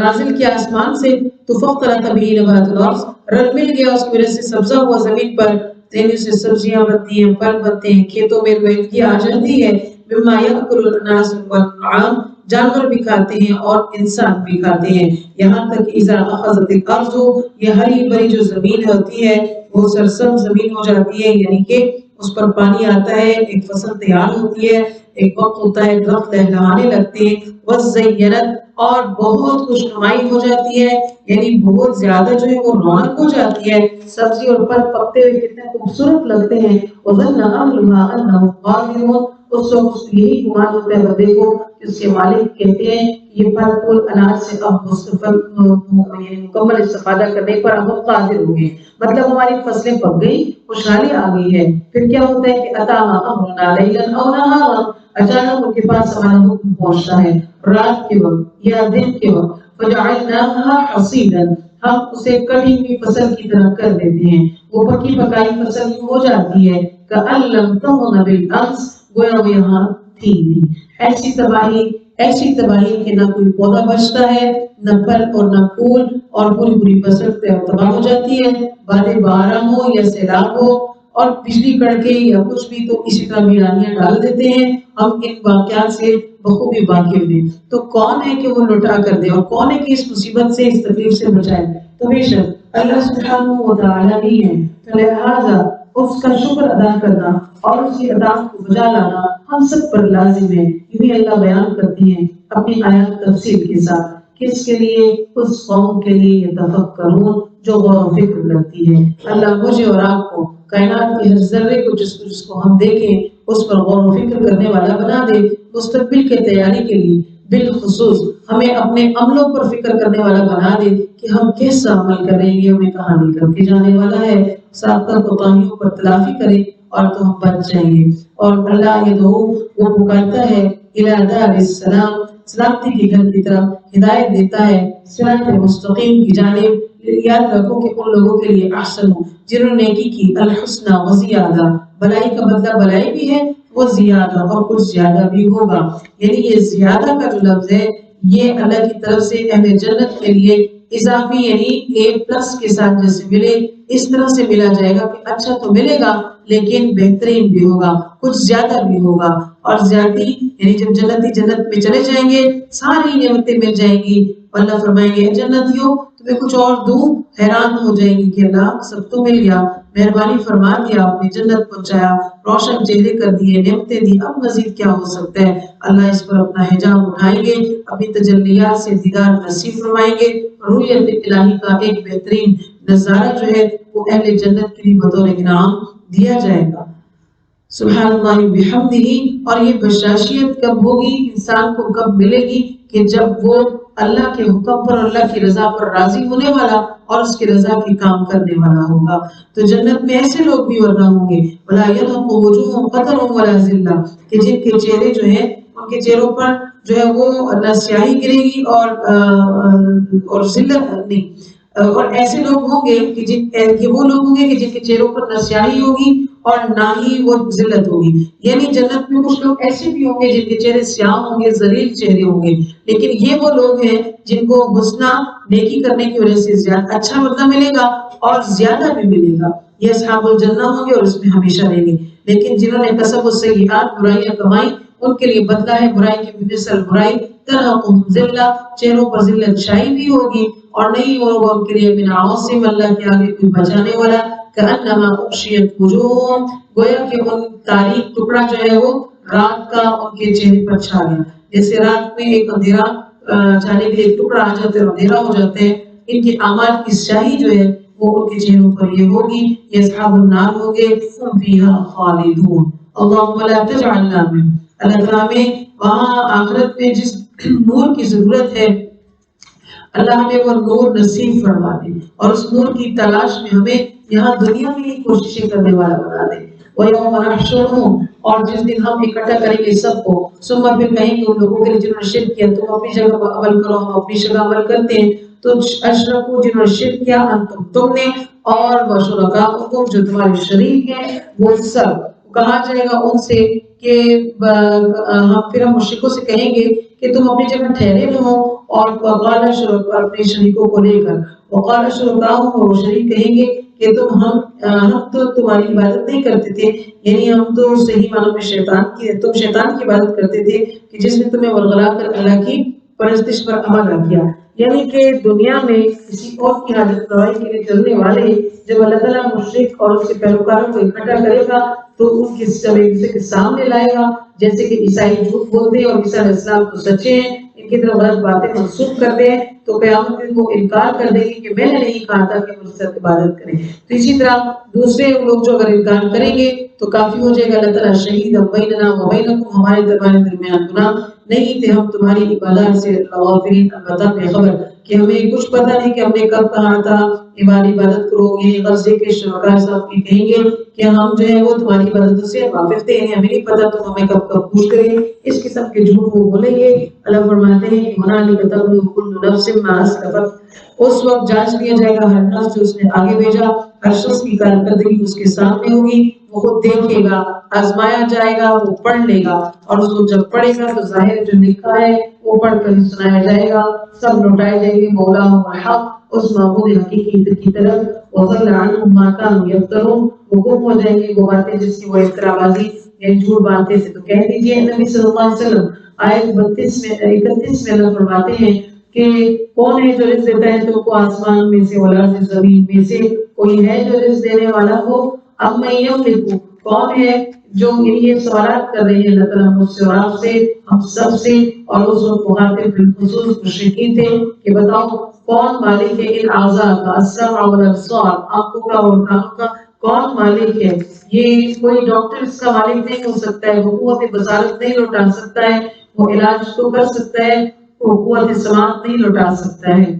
نازل کیا آسمان سے، تو فاختلط بہ نبات الارض، رنگ مل گیا اس کی وجہ سے سبزہ ہوا زمین پر، تیزی سے سبزیاں بنتی ہیں، پھل بنتے ہیں، کھیتوں میں رویدگی آ جاتی ہے، مما یأکل الناس والانعام، جانور بھی کھاتے ہیں اور انسان بھی کھاتے ہیں، یہاں تک اذا اخذت الارض، یہ ہری بھری جو زمین ہوتی ہے وہ سرسبز زمین ہو جاتی ہے، یعنی کہ اس پر پانی آتا ہے، ایک فصل تیار ہوتی ہے، ایک وقت ہوتا ہے درخت لہلہانے لگتے ہیں، وزینت، اور بہت خوش نمائی ہو جاتی ہے، یعنی بہت زیادہ جو ہے وہ رونق ہو جاتی ہے، سبزی اور پھل پکتے ہوئے کتنے خوبصورت لگتے ہیں، وظن اہلھا انھم قادرون، اس وقت اس کو یہی گمان ہوتا ہے بندے کو کہ اس کے مالک کہتے ہیں یہ پھل پھول اناج سے اب مکمل استفادہ کرنے پر اب ہم قادر ہو گئے، مطلب ہماری فصلیں پک گئی، خوشحالی آ گئی ہے۔ پھر کیا ہوتا ہے کہ اتانا امرنا لیلا او نہارا، اچانک ان کے پاس ہمارا حکم پہنچتا ہے رات کے وقت یا دن کے وقت، فجعلناها حصیدا، ہم اسے کٹی ہوئی فصل کی طرح کر دیتے ہیں، وہ پکی پکائی فصل ہو جاتی ہے کأن لم تغن بالامس، گویا وہ یہاں تھی نہیں۔ ایسی تباہی کہ نہ کوئی پودا بچتا ہے، نہ پھل اور نہ پھول، اور پوری پوری فصل تباہ ہو جاتی ہے، بادل باران ہو یا سیلاب ہو اور بجلی کڑکے یا کچھ بھی تو اسی طرح ویرانیاں ڈال دیتے ہیں۔ ہم ان واقعات سے بخوبی واقف ہیں، تو کون ہے کہ وہ لوٹا کر دے اور کون ہے کہ اس مصیبت سے، اس تکلیف سے بچائے؟ تو بے شک اللہ سبحانہ و تعالیٰ ہی ہے۔ تو لہٰذا اس کا شکر ادا کرنا اور اس کی اطاعت کو بجا لانا ہم سب پر لازم ہے۔ یوں ہی اللہ بیان کرتی ہیں اپنی آیات تفصیل کے ساتھ، کس کے لیے؟ اس قوم کے لیے یتفکرون، جو غور و فکر کرتی ہے۔ اللہ مجھے اور آپ کو کائنات کے ہر ذرے کو جس کو ہم دیکھیں اس پر غور و فکر کرنے والا بنا دے، مستقبل کی تیاری کے لیے بالخصوص ہمیں اپنے عملوں پر فکر کرنے والا بنا دے کہ ہم کیسا عمل کریں گے، ہمیں کہاں لے کر کے جانے والا ہے، سابقہ کوتاہیوں پر تلافی کرے اور تو ہم بچ جائیں گے۔ اور اللہ یہ دعو وہ پکارتا ہے الی دار السلام، سلامتی کے گھر کی طرف، ہدایت دیتا ہے صراط مستقیم کی جانب۔ یاد رکھو کہ ان لوگوں کے لیے احسن ہو جنہوں نے نیکی کی، الحسنہ و زیادہ، بلائی کا بدلہ بلائی بھی ہے، وہ زیادہ اور کچھ زیادہ بھی ہوگا۔ یعنی یہ زیادہ کا جو لفظ ہے یہ اللہ کی طرف سے اہل جنت کے لیے اضافی، یعنی اے پلس کے ساتھ جیسے ملے اس طرح سے ملا جائے گا کہ اچھا تو ملے گا لیکن بہترین بھی ہوگا، کچھ زیادہ بھی ہوگا۔ اور زیادتی یعنی جب جنتی جنت میں چلے جائیں گے ساری نعمتیں مل جائیں گی، اللہ فرمائیں گے جنتیوں تمہیں کچھ اور دوں، حیران ہو جائیں گے کہ اللہ سب تو مل گیا، مہربانی فرما دیا آپ نے، جنت پہنچایا، روشن چہرے کر دیے، نعمتیں دی، اب مزید کیا ہو سکتا ہے؟ اللہ اس پر اپنا حجاب اٹھائیں گے، اپنی تجلیات سے دیدار نصیب فرمائیں گے، رویت الہی کا ایک بہترین نظارہ جو ہے وہ اہل جنت کے لیے بطور انعام دیا جائے گا۔ سبحان اللہ بحمدہ۔ اور یہ بشاشیت کب ہوگی، انسان کو کب ملے گی؟ کہ جب وہ اللہ کے حکم پر، اللہ کی رضا پر راضی ہونے والا اور اس کی رضا کی کام کرنے والا ہوگا۔ تو جنت میں ایسے لوگ بھی ورنہ ہوں گے وَلَا يَرْهَقُ وُجُوهُهُمْ قَتَرٌ وَلَا ذِلَّةٌ، کہ جن کے چہرے جو ہیں ان کے چہروں پر جو ہے وہ نہ سیاہی گرے گی اور ذلت نہیں، اور ایسے لوگ ہوں گے کہ وہ لوگ ہوں گے کہ جن کے چہروں پر نہ سیاہی ہوگی اور نہ ہی وہ ذلت ہوگی۔ یعنی جنت میں کچھ لوگ ایسے بھی ہوں گے جن کے چہرے سیاہ ہوں گے، ذلیل چہرے ہوں گے، لیکن یہ وہ لوگ ہیں جن کو حسنہ نیکی کرنے کی وجہ سے زیادہ اچھا بدلہ ملے گا اور زیادہ بھی ملے گا۔ یہ اصحاب الجنہ ہوں گے اور اس میں ہمیشہ رہیں گے۔ لیکن جنہوں نے کسب السیئات، برائیاں کمائی، ان کے لیے بدلہ ہے برائی کی مثل برائی، ترہقہم ذلہ، چہروں پر ذلت چھائی بھی ہوگی اور نہیں ہوگا ان کے لیے من عاصم، اللہ کے آگے کوئی بچانے والا، کأنما اغشیت وجوہہم، گویا کہ ان تاریک ٹکڑا جو ہے وہ رات کا ان کے چہرے پر چھا گیا، جیسے رات میں ایک اندھیرا چھانے کے لیے ایک ٹکڑا آ جاتے ہیں، اندھیرا ہو جاتے ہیں، ان کے اعمال کی سیاہی جو ہے وہ ان کے چہروں پر یہ ہوگی، یہ اصحاب النار ہوں گے، ہم فیہا خالدون۔ اللہم لا تجعلنا من، اللہ تعالیٰ ہمیں وہاں آخرت میں جس نور کی ضرورت ہے اللہ ہمیں وہ نور نصیب فرما دے، اور اس نور کی تلاش میں ہمیں یہاں دنیا میں ہی کوششیں کرنے والا بنا دے۔ وَيَوْمَ نَحْشُرُهُمْ، اور جس دن ہم اکٹھا کریں گے سب کو، ثم پھر کہیں گے ان لوگوں کے لیے جنہوں نے شرک کیا تم اپنی جگہ پر عمل کرو، ہم اپنی جگہ عمل کرتے ہیں، تو اشرکو جنہوں نے شرک کیا تم نے، اور وشرکاؤکم جو تمہارے شریک ہیں، وہ سب کہا جائے گا ان سے کہ پھر ہم مشرکوں سے کہیں گے کہ تم اپنی جگہ ٹھہرے رہو، اور وقال شرکاء اپنے شریکوں کو لے کر، وقال شرکاؤہم، وہ شریک کہیں گے کہ ہم تو تمہاری عبادت نہیں کرتے تھے، یعنی ہم تو صحیح معنوں میں تم شیطان کی عبادت کرتے تھے کہ جس نے تمہیں ورغلا کر اللہ کی پرستش پر عمل کیا۔ یعنی کہ دنیا میں کسی اور کی حاجت روائی کے لیے چلنے والے جب اللہ تعالیٰ مشرک اور اس کے پیروکاروں کو اکٹھا کرے گا تو ان کے سب ایک دوسرے کے سامنے لائے گا، جیسے کہ عیسائی جھوٹ بولتے ہیں اور عیسیٰ علیہ السلام تو سچے ہیں، ان کی طرف غلط باتیں منسوخ کر دیں تو قیامت دن وہ انکار کر دیں گے کہ میں نے نہیں کہا تھا کہ مجھ سے عبادت کریں۔ تو اسی طرح دوسرے لوگ جو اگر انکار کریں گے تو کافی ہو جائے گا اللہ تعالیٰ شہید بیننا و بینکم، ہمارے درمیان گناہ نہیں تھے، ہم تمہاری عبادات سے غافلین، البتہ بے خبر کہ ہمیں کچھ پتہ نہیں کہ ہم نے کب کہا تھا ہماری عبادت کرو گے۔ غزے کے شرکاء صاحب کی کہیں گے کہ ہم جو ہے وہ تمہاری عبادتوں سے واقف تھے، ہمیں نہیں پتہ تم ہمیں کب کب پوچھ رہے، اس قسم کے جھوٹ وہ بولیں گے۔ اللہ فرماتے ہیں کہ ہنالک تبلو کل نفس ما اسلفت، اس وقت جانچ لیا جائے گا ہر نفس جو اس نے آگے بھیجا، ہر شخص کی کارکردگی اس کے سامنے ہوگی، وہ خود دیکھے گا، آزمایا جائے گا، وہ پڑھ لے گا، اور اس کو جب پڑھے گا تو ظاہر جو لکھا ہے وہ پڑھ کر سنایا جائے گا، سب لوٹائے جائیں گے مولا الحق، اس معبود حقیقی کی طرف، وضل عنہم ما کانوا یفترون، وہ گم ہو جائیں گے وہ باتیں جس کی وہ افترا بازی یعنی جھوٹ باندھتے تھے۔ تو کہہ دیجئے نبی صلی اللہ علیہ وسلم، آیت 31 میں اللہ فرماتے ہیں کہ کون ہے جو رزق دیتا ہے تم کو آسمان میں سے والارض، زمین میں سے، کوئی ہے جو رزق دینے والا ہو؟ ام یملک، کون ہے جو یہ سوالات کر رہی ہے اللہ تعالیٰ مجھ سے اور آپ سے، ہم سب سے، اور اس وقت مخاطب بالخصوص مشرکین تھے کہ بتاؤ کون مالک ہے ان اعضاء کا، السمع والابصار، آنکھوں کا اور کانوں کا، کون مالک ہے؟ یہ کوئی ڈاکٹر اس کا مالک نہیں ہو سکتا ہے، وہ قوت بصارت نہیں لوٹا سکتا ہے، وہ علاج تو کر سکتا ہے، وہ قوت سماعت نہیں لوٹا سکتا ہے۔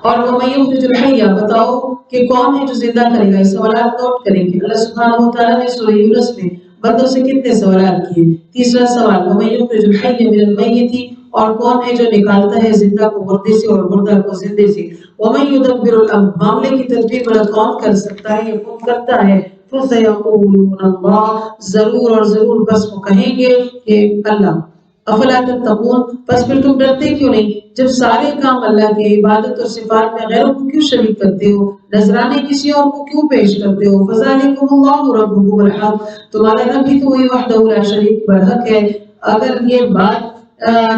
اور وَمَن يُخْرِجُ الْحَيَّ، بتاؤ کہ کون ہے جو زندہ کرے گا؟ یہ سوالات نوٹ کریں گے۔ اللہ سبحانہ وتعالیٰ نے سورہ یونس میں بندوں سے کتنے سوالات کیے؟ تیسرا سوال وَمَن يُخْرِجُ الْحَيَّ مِنَ الْمَيِّتِ، اور کون ہے جو نکالتا ہے زندہ کو مردے سے اور مردہ کو زندے سے؟ وَمَن يُدَبِّرُ الْأَمْرَ، معاملے کی تدبیر بھلا کون کر سکتا ہے یا کون کرتا ہے؟ فَسَيَقُولُونَ اللَّهُ، ضرور اور ضرور بس وہ کہیں گے کہ اللہ۔ افلا تتقون، پس پھر تم ڈرتے کیوں نہیں؟ جب سارے کام اللہ کے، عبادت اور صفات میں غیروں کو کیوں شریک کرتے ہو؟ نذرانے کسی اور کو کیوں پیش کرتے ہو؟ فذلکم اللہ ربکم الحق، تمہارا رب ہی تو وہی وحدہ لا شریک برحق ہے۔ اگر یہ بات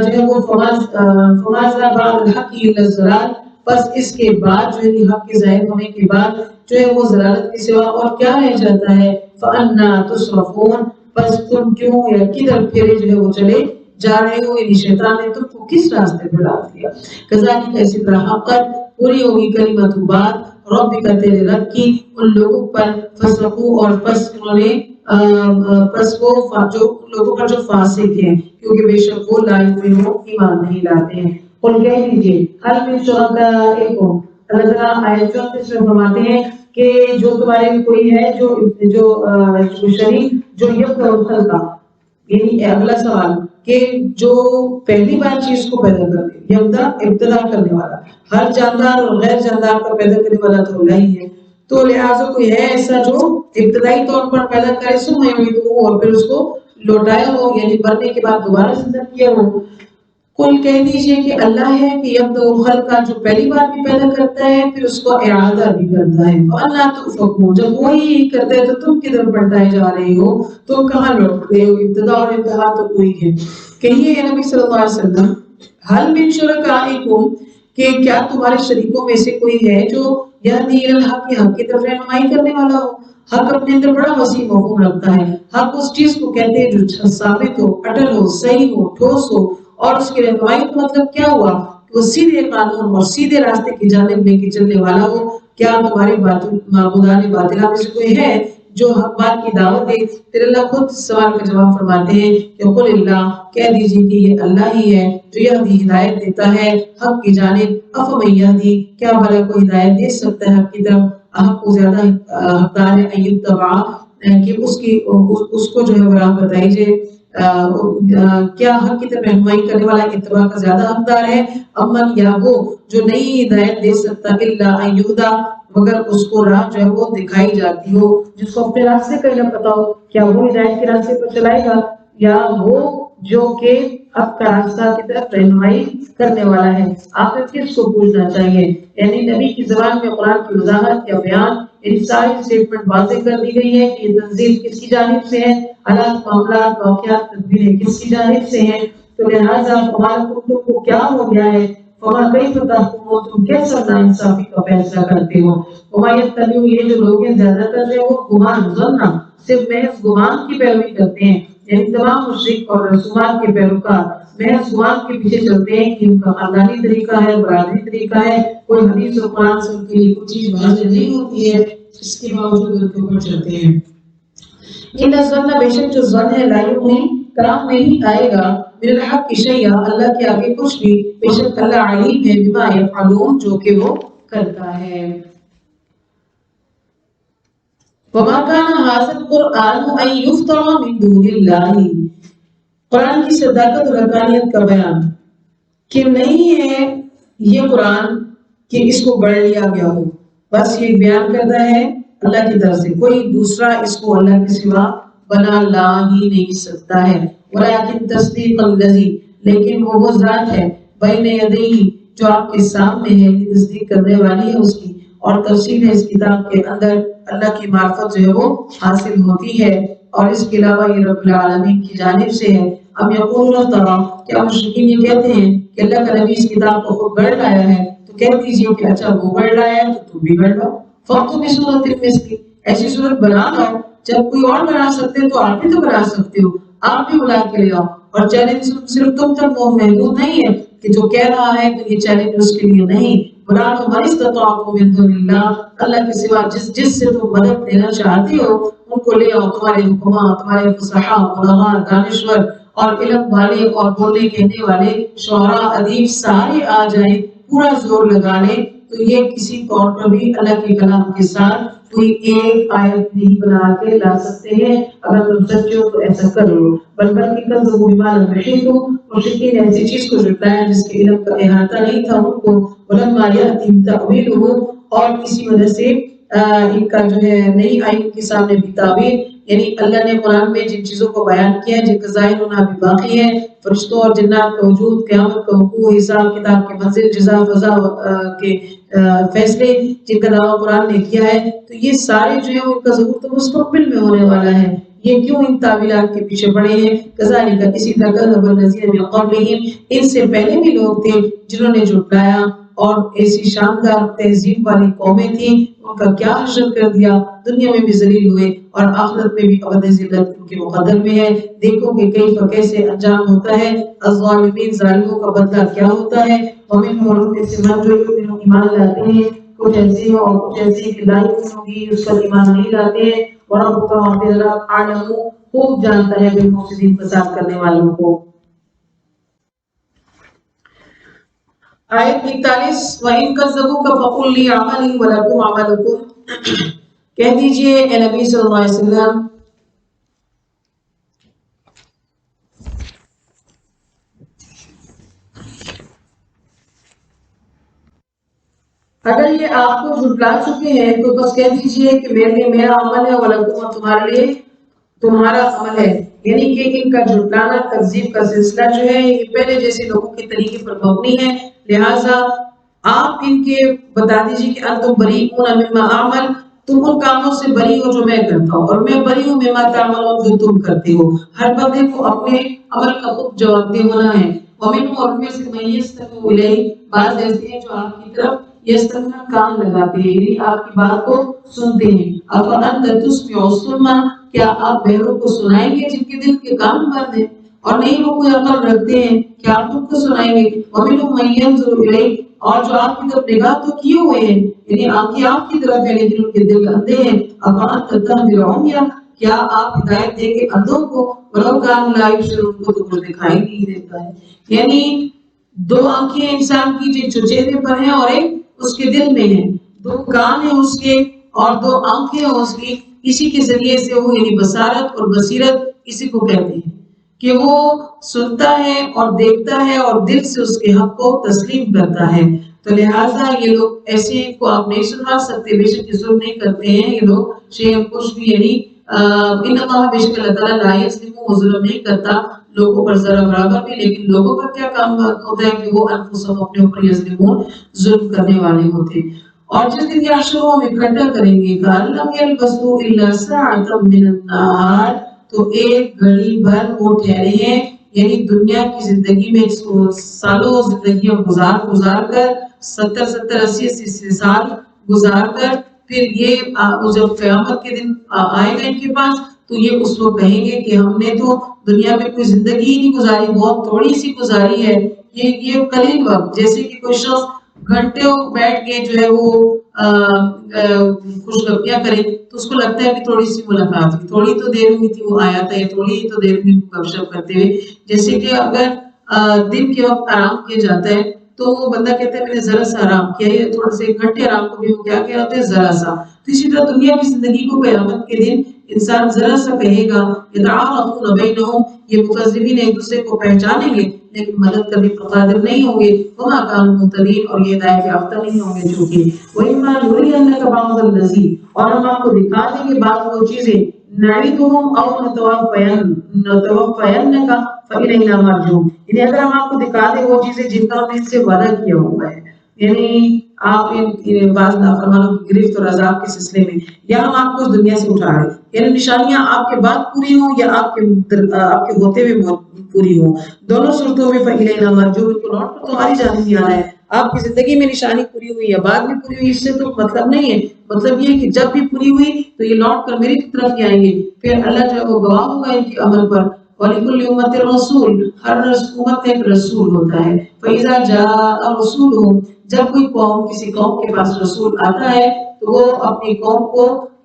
جو ہے وہ فماذا بعد الحق الا الضلال، بس اس کے بعد جو ہے حق کے ظاہر ہونے کے بعد جو ہے وہ ضلالت کے سوا اور کیا رہ جاتا ہے؟ فانا تصرفون، بس تم کیوں یا کدھر پھرے جو ہے وہ چلے جا رہے ہو؟ یعنی شیطان نے تم کو کس راستے پر ڈال دیا؟ کذالک، اسی طرح حقت پوری ہوگی کلمت بات ربک، تیرے رب کی ان لوگوں پر، فسقوا، اور پس انہوں نے پس وہ جو لوگوں پر جو فاسق ہیں، کیونکہ بے شک وہ لا یؤمنون، ایمان نہیں لاتے ہیں۔ قل کہہ دیجئے هل من شرکائکم، اللہ تعالیٰ آیت 34 میں فرماتے ہیں کہ جو تمہارے کوئی ہے جو شریک جو یبدأ الخلق، یعنی اگلا سوال کہ جو پہلی بار چیز کو پیدا کر دے، یبدأ ابتدا کرنے والا، ہر جاندار اور غیر جاندار کا پیدا کرنے والا تو اللہ ہی ہے، تو لہٰذا کوئی ہے ایسا جو ابتدائی طور پر پیدا کرے ثم یعیدہ، اور پھر اس کو لوٹایا ہو، یعنی مرنے کے بعد دوبارہ زندہ کیا ہو؟ قل کہہ دیجئے کہ اللہ ہے کہ یبدأ الخلق، جو پہلی بار بھی پیدا کرتا ہے پھر اس کو اعادہ بھی کرتا ہے، فَأَنَّىٰ تُؤْفَكُونَ، جب وہی کرتا ہے تو تم کدھر پلٹائے جا رہے ہو، تم کہاں لوٹ رہے ہو؟ ابتدا اور انتہا تو کوئی ہے۔ کہیے نبی صلی اللہ علیہ وسلم هل من شرکائکم، کہ کیا تمہارے شریکوں میں سے کوئی ہے جو یہدی الی الحق، حق کی طرف رہنمائی کرنے والا ہو؟ حق اپنے اندر بڑا وسیع مفہوم رکھتا ہے، حق اس چیز کو کہتے ہیں جو ثابت ہو، اٹل ہو، صحیح ہو، ٹھوس ہو، اور اس کی رہنمائی کا مطلب کیا ہوا؟ کہ وہ سیدھے قانون اور سیدھے راستے کی جانب لے کے چلنے والا ہو۔ کیا تمہارے معبودان باطلہ میں سے کوئی ہے جو حق بات کی دعوت دے؟ پھر اللہ خود سوال کا جواب فرماتے ہیں کہ قل اللہ، کہہ دیجئے کہ یہ اللہ ہی ہے جو یہدی ہدایت دیتا ہے حق کی جانب، افمن یہدی، کیا بھلا کوئی ہدایت دے سکتا ہے حق کی طرف؟ حق کو زیادہ حقدار ہے ان یتبع، کہ اس کو جو ہے وہ راہ بتائی جائے، کیا حق کی طرف رہنمائی کرنے والا اتباع کا زیادہ حقدار ہے؟ امن، یا وہ جو نہیں ہدایت دے سکتا الا ان یہدی، مگر اس کو راہ جو ہے وہ دکھائی جاتی ہو، جس کو اپنے راستے کا نہ پتا ہو، کیا وہ ہدایت کے راستے پر چلائے گا؟ یا وہ جو کہ حق کا راستہ کی طرف رہنمائی کرنے والا ہے؟ آپ نے کس کو پوچھنا چاہیے؟ یعنی نبی کی زبان میں قرآن کی وضاحت یا بیان، ان ساری اسٹیٹمنٹ واضح کر دی گئی ہے کہ یہ تنزیل کس کی جانب سے ہے، حالات، معاملات، واقعات، تدبیریں کس کی جانب سے ہیں، تو لہٰذا تمہارا تم کو کیا ہو گیا ہے؟ فما کیف تحکمون، تم کیسا ناانصافی کا فیصلہ کرتے ہو؟ وما یتبعون، یہ جو لوگ ہیں زیادہ تر جو وہ گمان، ظن، صرف محض گمان کی پیروی کرتے ہیں، یعنی تمام مشرک اور رسومات کے پیروکار محض زبان کے پیچھے چلتے ہیں کہ ان کا خاندانی طریقہ ہے، برادری طریقہ ہے، کوئی حدیث و قرآن سے ان کے لیے کوئی چیز واضح نہیں ہوتی ہے، اس کے باوجود ان کے اوپر چلتے ہیں۔ ان الظن بے شک جو ظن ہے لا یغنی کام نہیں آئے گا من الحق شیئا اللہ کے آگے کچھ بھی، بے شک اللہ علیم ہے بما یفعلون جو کہ وہ کرتا ہے۔ وما كان هذا القرآن أن يفترى من دون الله قرآن کی صداقت اور حقانیت کا بیان کہ نہیں ہے یہ قرآن کہ اس کو گڑھ لیا گیا ہو، بس یہ بیان کرتا ہے اللہ کی طرف سے، کوئی دوسرا اس کو اللہ کے سوا بنا لا ہی نہیں سکتا ہے۔ ولیکن تصدیق الذی لیکن وہ ذات ہے بین یدیہ جو آپ کے سامنے ہے، یہ تصدیق کرنے والی ہے اس کی، اور تفصیل ہے اس کتاب کے اندر، اللہ کی معرفت جو ہے وہ حاصل ہوتی ہے، اور اس کے علاوہ یہ رب العالمین کی جانب سے ہے۔ اب یقولون ترا کیا مشرکین یہ کہتے ہیں کہ اللہ کا نبی اس کتاب کو خود گڑھ لایا ہے، تو کہہ دیجئے کہ اچھا وہ گڑھ لایا ہے تو تم بھی گڑھ لاؤ، فَأْتُوا بِسُورَةٍ مِثْلِهِ ایسی صورت بنا لاؤ، جب کوئی اور بنا سکتے ہیں تو آپ بھی تو بنا سکتے ہو، آپ بھی بنا کے لے آؤ۔ اور چیلنج صرف تم تک وہ محدود نہیں ہے کہ جو کہہ رہا ہے تو یہ چیلنج اس کے لیے نہیں، بنا لو من استطاعتم من دون اللہ اللہ کے سوا جس سے تم مدد لینا چاہتے ہو ان کو لے آؤ، تمہارے حکماء، تمہارے فصحاء، علماء، دانشور اور علم والے اور بولنے کہنے والے شعراء، ادیب سارے آ جائیں، پورا زور لگا لیں، تو یہ کسی طور پر بھی اللہ کے کلام کے ساتھ کوئی ایک آیت نہیں بنا کے لا سکتے ہیں۔ اگر تم سچے ہو تو ایسا کر لو، بلکہ کذبوا بما لم یحیطوا مشرکین نے ایسی چیز کو جھٹلایا جس کے علم کا احاطہ نہیں تھا ان کو، ولما یأتihم تأویلہ اور اسی وجہ سے ان کا جو ہے نہیں آئی ان کے سامنے بھی تعبیر، یعنی اللہ نے قرآن میں جن چیزوں کو بیان کیا ہے جن کا ظاہر ہونا بھی باقی ہے، فرشتوں اور جنات کا وجود، قیامت کا وقوع، حساب کتاب کے منزل، جزا فضا کے فیصلے جن کا دعویٰ قرآن نے کیا ہے، تو یہ سارے جو ہیں ان کا ظہور تو مستقبل میں ہونے والا ہے، یہ کیوں ان تعویلات کے پیچھے پڑے ہیں؟ کذالک اسی طرح کذب الذین من قبلہم ان سے پہلے بھی لوگ تھے جنہوں نے جھٹلایا، اور ایسی شاندار تہذیب والی قومیں تھیں، ان کا کیا حشر کر دیا، دنیا میں بھی ذلیل ہوئے اور آخرت میں بھی ابد ذلت ان کے مقدر میں ہے۔ دیکھو کہ کیسے انجام ہوتا ہے، الظالمین ظالموں کا بدلہ کیا ہوتا ہے۔ ومنہم اور ان میں سے من جو یؤمن ایمان لاتے ہیں، کچھ ایسے ہیں اور کچھ ایسے کہ لا یؤمنون اس پر ایمان نہیں لاتے ہیں، وربک اور تیرا رب اعلم خوب جانتا ہے بالمفسدین فساد کرنے والوں کو۔ آیت 41 وَإِن كَذَّبُوكَ فَقُلْ لِي عَمَلِي وَلَكُمْ عَمَلُكُمْ کہہ دیجئے اے نبی صلی اللہ علیہ وسلم اگر یہ آپ کو جھٹلا چکے ہیں تو بس کہہ دیجئے کہ میرے لیے میرا عمل ہے وَلَكُمْ اور تمہارے لیے تمہارا عمل ہے، یعنی کہ ان کا جھٹلانا تکذیب کا سلسلہ جو ہے یہ پہلے جیسے لوگوں کے طریقے پر مبنی ہے، لہٰذا آپ ان کے بتا دیجئے کہ انتم بریئون مما اعمل تم ان کاموں سے بری ہو جو میں کرتا ہوں اور میں بری ہوں مما تعملون جو تم کرتے ہو۔ ہر بندے کو اپنے عمل کا خود جواب دہ ہونا ہے۔ ومنہم اور میں سے من یستمع الیہ بعض ایسے ہیں جو آپ کی طرف یستمع کان لگاتے ہیں، یعنی آپ کی بات کو سنتے ہیں۔ افانت تسمع الصم کیا آپ بہروں کو سنائیں گے جن کے دل کے کان بند ہیں اور نہیں وہ کوئی عقل رکھتے ہیں، کیا آپ ان کو سنائیں گے؟ ومنہم من ینظر الیہ اور جو آپ کی طرف نگاہ تو کیے ہوئے ہیں، یعنی آنکھیں آپ کی طرف ہے لیکن ان کے دل اندھے ہیں۔ افانت تهدی العمی کیا آپ ہدایت دیں گے اندھوں کو؟ ولو کانوا لا یبصرون ان کو تو کچھ دکھائی نہیں دیتا ہے، یعنی دو آنکھیں انسان کی جو چہرے پر ہیں اور ایک اس کے دل میں ہے، دو کان ہیں اس کے اور دو آنکھیں ہیں اس کی، اسی کے ذریعے سے وہ یعنی بصارت اور بصیرت اسی کو کہتے ہیں کہ وہ سنتا ہے اور دیکھتا ہے اور دل سے اس کے حق کو تسلیم کرتا ہے۔ تو لہٰذا یہ لوگ ایسے کو آپ نہیں سنوا سکتے، بے شک ظلم نہیں کرتے ہیں یہ لوگ، شیئا کچھ بھی، یعنی ان اللہ بے شک اللہ تعالیٰ لا یظلم وہ ظلم نہیں کرتا لوگوں پر ذرا برابر بھی، لیکن لوگوں کا کیا کام ہوتا ہے کہ وہ انفسهم اپنے اوپر یظلمون ظلم کرنے والے ہوتے۔ اور جس دن یحشرهم اکٹھا کریں گے کأن لم یلبثوا الا ساعة من النہار تو ایک گھڑی بھر وہ ٹھہرے ہیں، یعنی دنیا کی زندگی میں سالوں زندگیاں گزار کر 70-80 سال گزار کر پھر یہ جب قیامت کے دن آئے گا ان کے پاس تو یہ اس وقت کہیں گے کہ ہم نے تو دنیا میں کوئی زندگی ہی نہیں گزاری، بہت تھوڑی سی گزاری ہے، یہ قلیل وقت. جیسے کہ کوئی شخص گھنٹوں بیٹھ کے جو ہے وہ خوش گپیاں کرے تو اس کو لگتا ہے کہ تھوڑی سی ملاقات ہوئی، تھوڑی تو دیر ہوئی تھی وہ آیا تھا، یا تھوڑی تو دیر ہوئی گپ شپ کرتے ہوئے. جیسے کہ اگر دن کے وقت آرام کیا جاتا ہے تو وہ بندہ کہتا ہے میں نے ذرا سا آرام کیا ہے، تھوڑے سے گھنٹے آرام کو بھی وہ کیا کہہ ہوتے ہیں ذرا سا. تو اسی طرح دنیا کی زندگی کو قیامت کے دن انسان ذرا سا کہے گا. یتعارفون بینہم، یہ مکذبین ایک دوسرے کو پہچانیں گے لیکن مدد کرنے پر قادر نہیں ہوں گے. وما كانوا مهتدين، اور یہ ہدایت یافتہ نہیں ہوں گے. چونکہ وَإِمَّا نُرِيَنَّكَ بَعْضَ الَّذِي، اور ہم آپ کو دکھا دیں گے بعض وہ چیزیں نعیدہم او نتوفینک فإلینا مرجعون، یعنی اگر ہم آپ کو دکھا دیں وہ چیزیں جن کا ہم نے اس سے وعدہ کیا ہوا ہے، یعنی آپ بعض نافرمانوں کی گرفت اور عذاب کے سلسلے میں، یا ہم آپ کو اس دنیا سے اٹھا رہے، یعنی نشانیاں آپ کے بعد پوری ہوں یا آپ کے ہوتے ہوئے پوری ہوں، دونوں صورتوں میں فإلینا مرجعون، کو لوٹ کر تمہاری جانب ہی آنا ہے. آپ کی زندگی میں نشانی پوری ہوئی یا بعد میں پوری ہوئی اس سے تو مطلب نہیں ہے، مطلب یہ کہ جب بھی پوری ہوئی تو یہ لوٹ کر میری طرف ہی آئیں گے. پھر اللہ جو ہے وہ گواہ ہوگا ان کے عمل پر. وَلِكُلِّ أُمَّةٍ رَسُولٌ، ہر امت ایک رسول ہوتا ہے. فَإِذَا جَاءَ رَسُولُهُم، جب کوئی قوم کسی قوم کے پاس رسول آتا ہے تو وہ اپنی قوم کو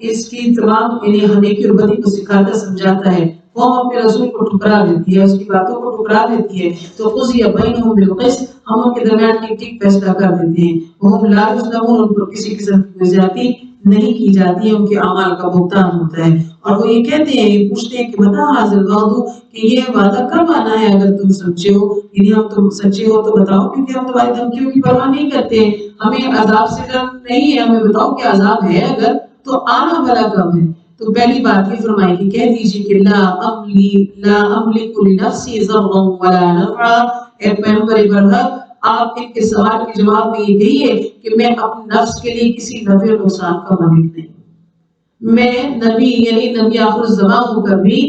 اس کی تمام یعنی نیکی اور بدی کو سکھاتا سمجھاتا ہے. قوم اپنے رسول کو ٹھکرا دیتی ہے، اس کی باتوں کو ٹھکرا دیتی ہے تو قُضِیَ بَیْنَهُم بِالْقِسْطِ، ہم ان کے درمیان ٹھیک فیصلہ کر دیتے ہیں. وَهُمْ لَا يُظْلَمُونَ، ان پر کسی قسم کی کوئی زیادتی نہیں کی جاتی ہے، ان کے اعمال کا بہتان ہوتا ہے. اور وہ یہ کہتے ہیں، یہ پوچھتے ہیں کہ بتا حاضر الوعد، کہ یہ وعدہ کب آنا ہے اگر تم سچے ہو، یعنی ہم تم سچے ہو تو بتاؤ، کیونکہ ہم تمہاری دھمکیوں کی پرواہ نہیں کرتے، ہمیں عذاب سے ڈر نہیں ہے، ہمیں بتاؤ کہ عذاب ہے اگر تو آنا بھلا کب ہے. تو پہلی بات یہ فرمائی کہ کہہ دیجیے کہ لا املک لنفسی ضرا ولا نفعا، اے پیغمبر برحق آپ ان کے سوال کے جواب میں یہ کہیے کہ میں اپنے نفس کے لیے کسی نفع اور نقصان کا مالک نہیں. میں نبی یعنی نبی آخر الزمان ہو کر بھی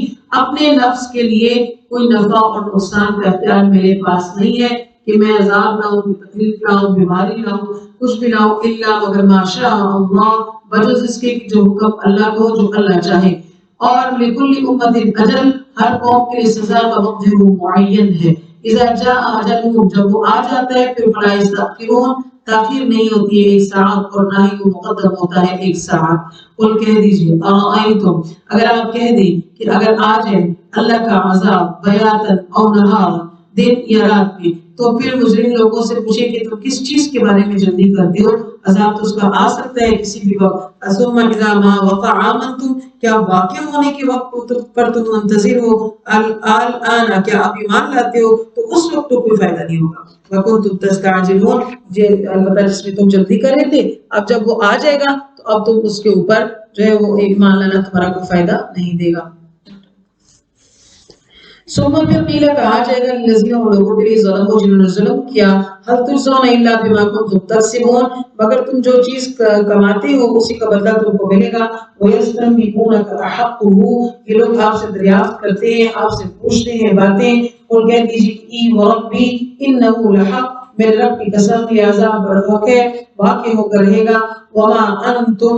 اپنے نفس کے لیے کوئی نفع اور نقصان کا اختیار میرے پاس نہیں ہے کہ میں عذاب لاؤں، کوئی تکلیف لاؤں، بیماری لاؤں، کچھ بھی لاؤں، الا مگر ما شاء اللہ، بجز اس کے جو حکم اللہ کو جو اللہ چاہے. اور لکل امت اجل، ہر قوم کے لیے سزا کا وقت ہے وہ معین ہے. اذا جاء اجلهم، جب وہ آ جاتا ہے پھر فلا یستأخرون، تاخیر نہیں ہوتی ہے ایک ساعت اور نہ ہی وہ مقدم ہوتا ہے ایک ساعت. قل کہہ دیجیے اَرَأَیْتُمْ، اگر آپ کہہ دیں کہ اگر آ جائے اللہ کا عذاب بیاتاً او نہار، دن یا رات میں، تو پھر مجرم لوگوں سے پوچھے کہ تم کس چیز کے بارے میں جلدی کرتے ہو، عذاب تو اس کا آ سکتا ہے کسی بھی وقت. ثم اذا ما وقع آمنتم، کیا واقع ہونے کے وقت پر تم منتظر ہو، الآن کیا آپ ایمان لاتے ہو، تو اس وقت تو کوئی فائدہ نہیں ہوگا. وَكُنْتُمْ تَسْتَعْجِلُونَ، البتہ جس میں تم جلدی کر رہے تھے، اب جب وہ آ جائے گا تو اب تم اس کے اوپر جو ہے وہ ایمان لانا تمہارا کوئی فائدہ نہیں دے گا. ثم پھر قیل کہا جائے گا للذین، لوگوں کے لیے ظلموا جنہوں نے ظلم کیا، هل تجزون الا بما كنتم تکسبون، مگر تم جو چیز کماتے ہو اسی کا بدلہ تم کو ملے گا. وَيَسْتَنبِئُونَكَ أَحَقُّهُ، یہ لوگ آپ سے دریافت کرتے ہیں، آپ سے پوچھتے ہیں باتیں. اور کہہ دیجیے کہ ای وربی انه لحق، میرے رب کی قسم یہ عذاب برحق ہے، واقع ہو کر رہے گا. وما انتم،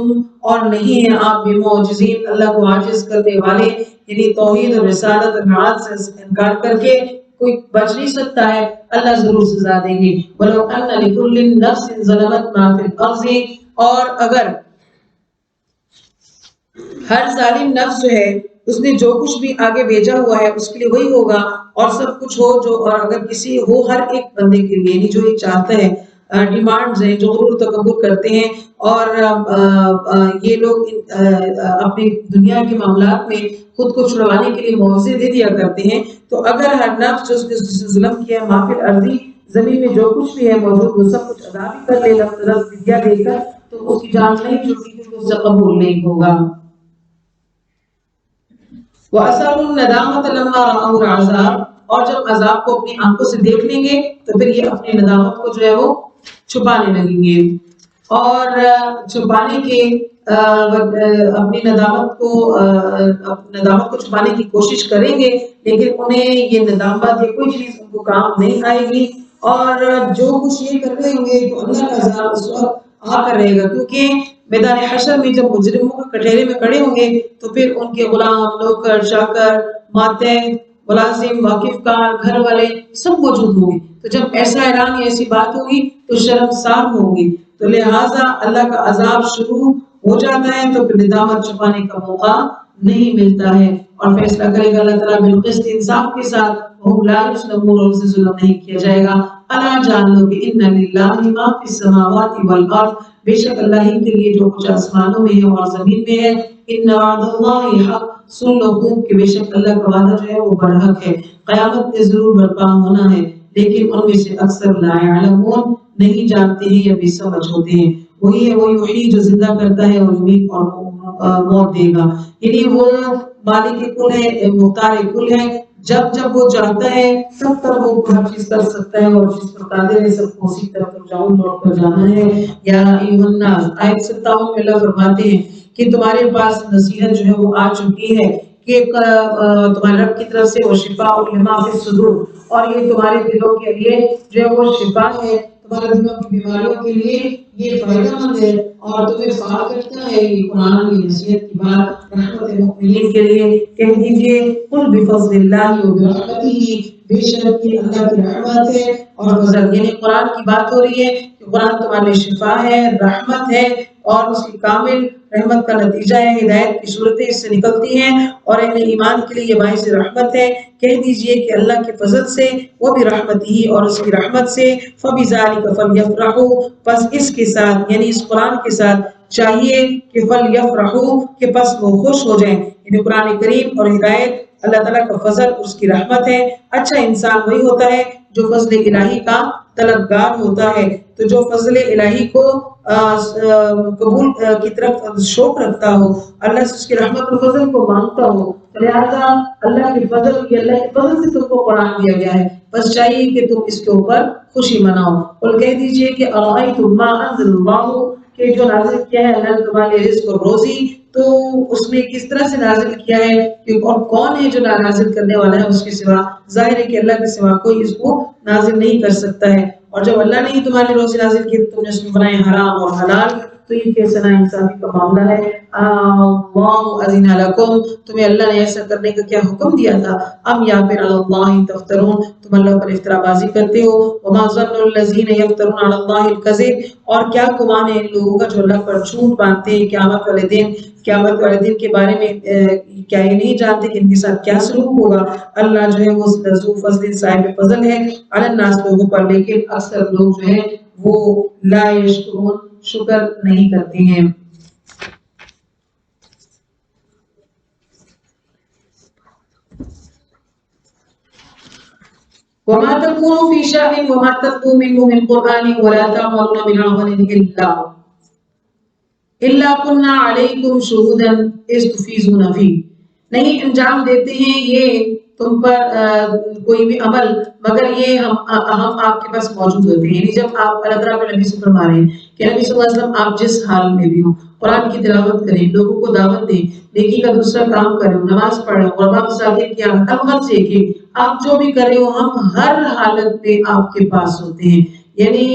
اور نہیں ہیں آپ بمعجزین، اللہ کو عاجز کرنے والے، یعنی توحید اور رسالت اور معاد سے انکار کر کے کوئی بچ نہیں سکتا ہے، اللہ ضرور سزا دیں گے. وَلَوْ أَنَّ لِكُلِّ نَفْسٍ ظَلَمَتْ مَا فِي الْأَرْضِ، اور اگر ہر ظالم نفس جو ہے اس نے جو کچھ بھی آگے بھیجا ہوا ہے اس کے لیے وہی ہوگا، اور سب کچھ ہو جو، اور اگر کسی ہو ہر ایک بندے کے لیے، یعنی جو یہ چاہتا ہے، ڈیمانڈز ہیں جو غرور تکبر کرتے ہیں، اور یہ لوگ اپنے دنیا کے معاملات میں خود کو چھڑوانے کے لیے معاوضے دے دیا کرتے ہیں. تو اگر ہر نفس جو اس نے ظلم کیا ہے، ما فی الارض، زمین میں جو کچھ بھی ہے موجود، وہ سب کچھ ادا بھی کر لے گا فدیہ دے کر، تو اس کی جان نہیں چھوٹی کیونکہ اس سے قبول نہیں ہوگا. وَأَسَرُّوا النَّدَامَةَ لَمَّا رَأَوُا الْعَذَابَ، اور جب عذاب کو اپنی آنکھوں سے دیکھ لیں گے تو پھر یہ اپنی ندامت کو جو ہے وہ چھپانے لگیں گے، اور چھپانے کے اپنی ندامت کو چھپانے کی کوشش کریں گے، لیکن انہیں یہ ندامت یا کوئی چیز ان کو کام نہیں آئے گی. اور جو کچھ یہ کر رہے ہوں گے تو اللہ کا عذاب اس وقت آ کر رہے گا، کیونکہ میدان حشر میں جب مجرموں کے کٹہرے میں کھڑے ہوں گے تو پھر ان کے غلام، نوکر، چاکر، ماتحت، ملازم، واقف کار، گھر والے سب موجود ہوں گے۔ تو جب ایسا اعلان یا ایسی بات ہوگی تو شرمسار ہوں گے۔ تو لہٰذا اللہ کا عذاب شروع ہو جاتا ہے تو پھر ندامت چھپانے کا موقع نہیں ملتا ہے، اور فیصلہ کرے گا اللہ تعالیٰ بالقسط، انصاف کے ساتھ، وَهُمْ لَا يُظْلَمُونَ، اور ان سے ظلم نہیں کیا جائے گا۔ الا جان لو کہ ان للہ ما فی السماوات والارض، بے شک اللہ ہی کے لیے جو کچھ آسمانوں میں ہے اور زمین میں ہے، ان وعد اللہ حق، سن لو خوب کہ بے شک اللہ کا وعدہ جو ہے وہ برحق ہے، قیامت میں ضرور برپا ہونا ہے، لیکن ان میں سے اکثر لا یعلمون، نہیں جانتے ہیں یا بے سمجھ ہوتے ہیں۔ وہی ہے وہ یحیی جو زندہ کرتا ہے اور یمیت اور موت دے گا، یعنی وہ مالک کل ہے، مختار کل ہے، جب جب وہ چاہتا ہے تب تب وہ ہر چیز کر سکتا ہے، اور جس پر قادر ہے سب کو اسی طرف رجعون لوٹ کر جانا ہے۔ یا ایھا الناس، آیت 57 میں اللہ فرماتے ہیں کہ تمہارے پاس نصیحت جو ہے وہ آ چکی ہے کہ تمہارے رب کی طرف سے وہ شفاء لما فی الصدور، اور یہ تمہارے دلوں کے لیے جو ہے وہ شفا ہے، تمہارے دلوں کی بیماریوں کے لیے یہ فائدہ مند ہے اور تمہیں پاک کرتا ہے۔ یہ قرآن کی نصیحت کی بات رحمت المؤمنین کے لیے کہہ دیجئے، قل بفضل اللہ وبرحمتہ، بے شک یہ اللہ کی رحمت ہے اور فضل، یعنی قرآن کی بات ہو رہی ہے کہ قرآن تمہارے لیے شفا ہے، رحمت ہے، اور اس کی کامل رحمت کا نتیجہ ہے، ہدایت کی صورتیں اس سے نکلتی ہیں، اور اہل ایمان کے لیے یہ باعث رحمت ہے۔ کہہ دیجئے کہ اللہ کے فضل سے، وہ بھی رحمت ہی، اور اس کی رحمت سے، فَبِذَلِكَ فَلْيَفْرَحُوا، بس اس کے ساتھ یعنی اس قرآن کے ساتھ چاہیے کہ فَلْيَفْرَحُوا، کہ بس وہ خوش ہو جائیں، یعنی قرآن کریم اور ہدایت اللہ تعالیٰ کا فضل، اس کی رحمت ہے۔ اچھا انسان وہی ہوتا ہے جو فضل الہی کا طلبگار ہوتا ہے، تو جو فضل الہی کو قبول کی طرف شوق رکھتا ہو، اللہ سے اس کی رحمت اور فضل کو مانگتا ہو، لہذا اللہ کے فضل سے تم کو قرآن دیا گیا ہے، بس چاہیے کہ تم اس کے اوپر خوشی مناؤ۔ اور کہہ دیجئے کہ اَرَأَيْتُم مَا أَنزَلَ اللَّهُ، کہ جو نازل کیا ہے اللہ نے تمہارے لیے رزق اور روزی، تو اس نے کس طرح سے نازل کیا ہے، اور کون ہے جو نازل کرنے والا ہے اس کے سوا؟ ظاہر ہے کہ اللہ کے سوا کوئی اس کو نازل نہیں کر سکتا ہے، اور جب اللہ نے ہی تمہارے روزی نازل کی تو تم نے اس میں بنائے حرام اور حلال، تو یہ کیسا ناانصافی کا معاملہ ہے۔ اللہ اذن لکم، تمہیں اللہ نے ایسا کرنے کا کیا حکم دیا تھا؟ ام یا پھر علی اللہ تفترون، تم اللہ پر افترا بازی کرتے ہو۔ وما ظن الذین یفترون علی اللہ الکذب، اور کیا گمان ہے ان لوگوں کا جو اللہ پر جھوٹ باندھتے ہیں قیامت والے دن کے بارے میں، کیا یہ نہیں جانتے کہ ان کے ساتھ کیا سلوک ہوگا؟ اللہ جو ہے وہ ذو فضل، صاحب فضل ہے، علی الناس، لوگوں پر، لیکن اکثر لوگ جو ہے وہ لا یشکرون، شکر نہیں کرتے ہیں۔ وما تكونوا في شأن وما تتلوا منه من قرآن ولا تعملون من عمل إلا كنا عليكم شهودا إذ تفيضون فيه، نہیں انجام دیتے ہیں یہ تم پر کوئی بھی عمل مگر یہ ہم آپ کے پاس موجود ہوتے ہیں، یعنی جب آپ اللہ تعالیٰ کے نبی سے فرما رہے ہیں کہ نبی صلی اللہ علیہ وسلم آپ جس حال میں بھی ہوں قرآن کی تلاوت کریں، لوگوں کو دعوت دیں، نیکی کا دوسرا کام کریں، نماز پڑھیں، غربا مساکین کی خدمت سے، کہ آپ جو بھی کر رہے ہو ہم ہر حالت میں آپ کے پاس ہوتے ہیں، یعنی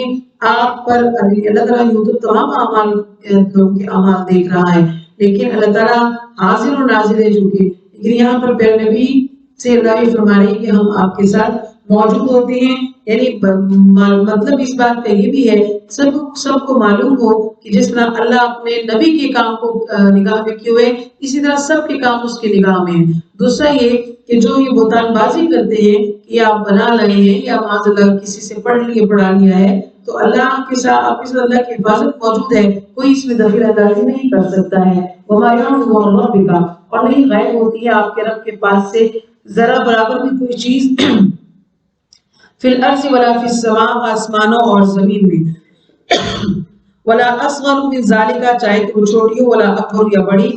آپ پر اللہ تعالیٰ یوں تو تمام اعمال لوگوں کے اعمال دیکھ رہا ہے، لیکن اللہ تعالیٰ حاضر و ناظر ہے، جو کہ لیکن یہاں پر پیارے نبی سے اللہ یہ فرما رہے ہیں کہ ہم آپ کے ساتھ موجود ہوتے ہیں، یعنی مطلب اس بات کا یہ بھی ہے سب کو معلوم ہو کہ جس طرح اللہ اپنے نبی کے کام کو نگاہ میں کیے ہوئے، اسی طرح سب کے کام اس کے نگاہ میں ہیں۔ دوسرا یہ کہ جو یہ بہتان بازی کرتے ہیں کہ آپ بنا لائے ہیں یا معاذ اللہ کسی سے پڑھ پڑھا لیا ہے، تو اللہ کے ساتھ آپ کے ساتھ اللہ کی حفاظت موجود ہے، کوئی اس میں دخل اندازی نہیں کر سکتا ہے۔ وَمَا يَعْزُبُ عَنْ رَبِّكَ، اور نہیں غائب ہوتی ہے آپ کے رب کے پاس سے ذرا برابر بھی کوئی چیز فی الارض ولا فی السماء، آسمانوں اور زمین میں، ولا اصغر من ذالک، چاہے تو چھوٹی ہو، ولا اکبر یا بڑی،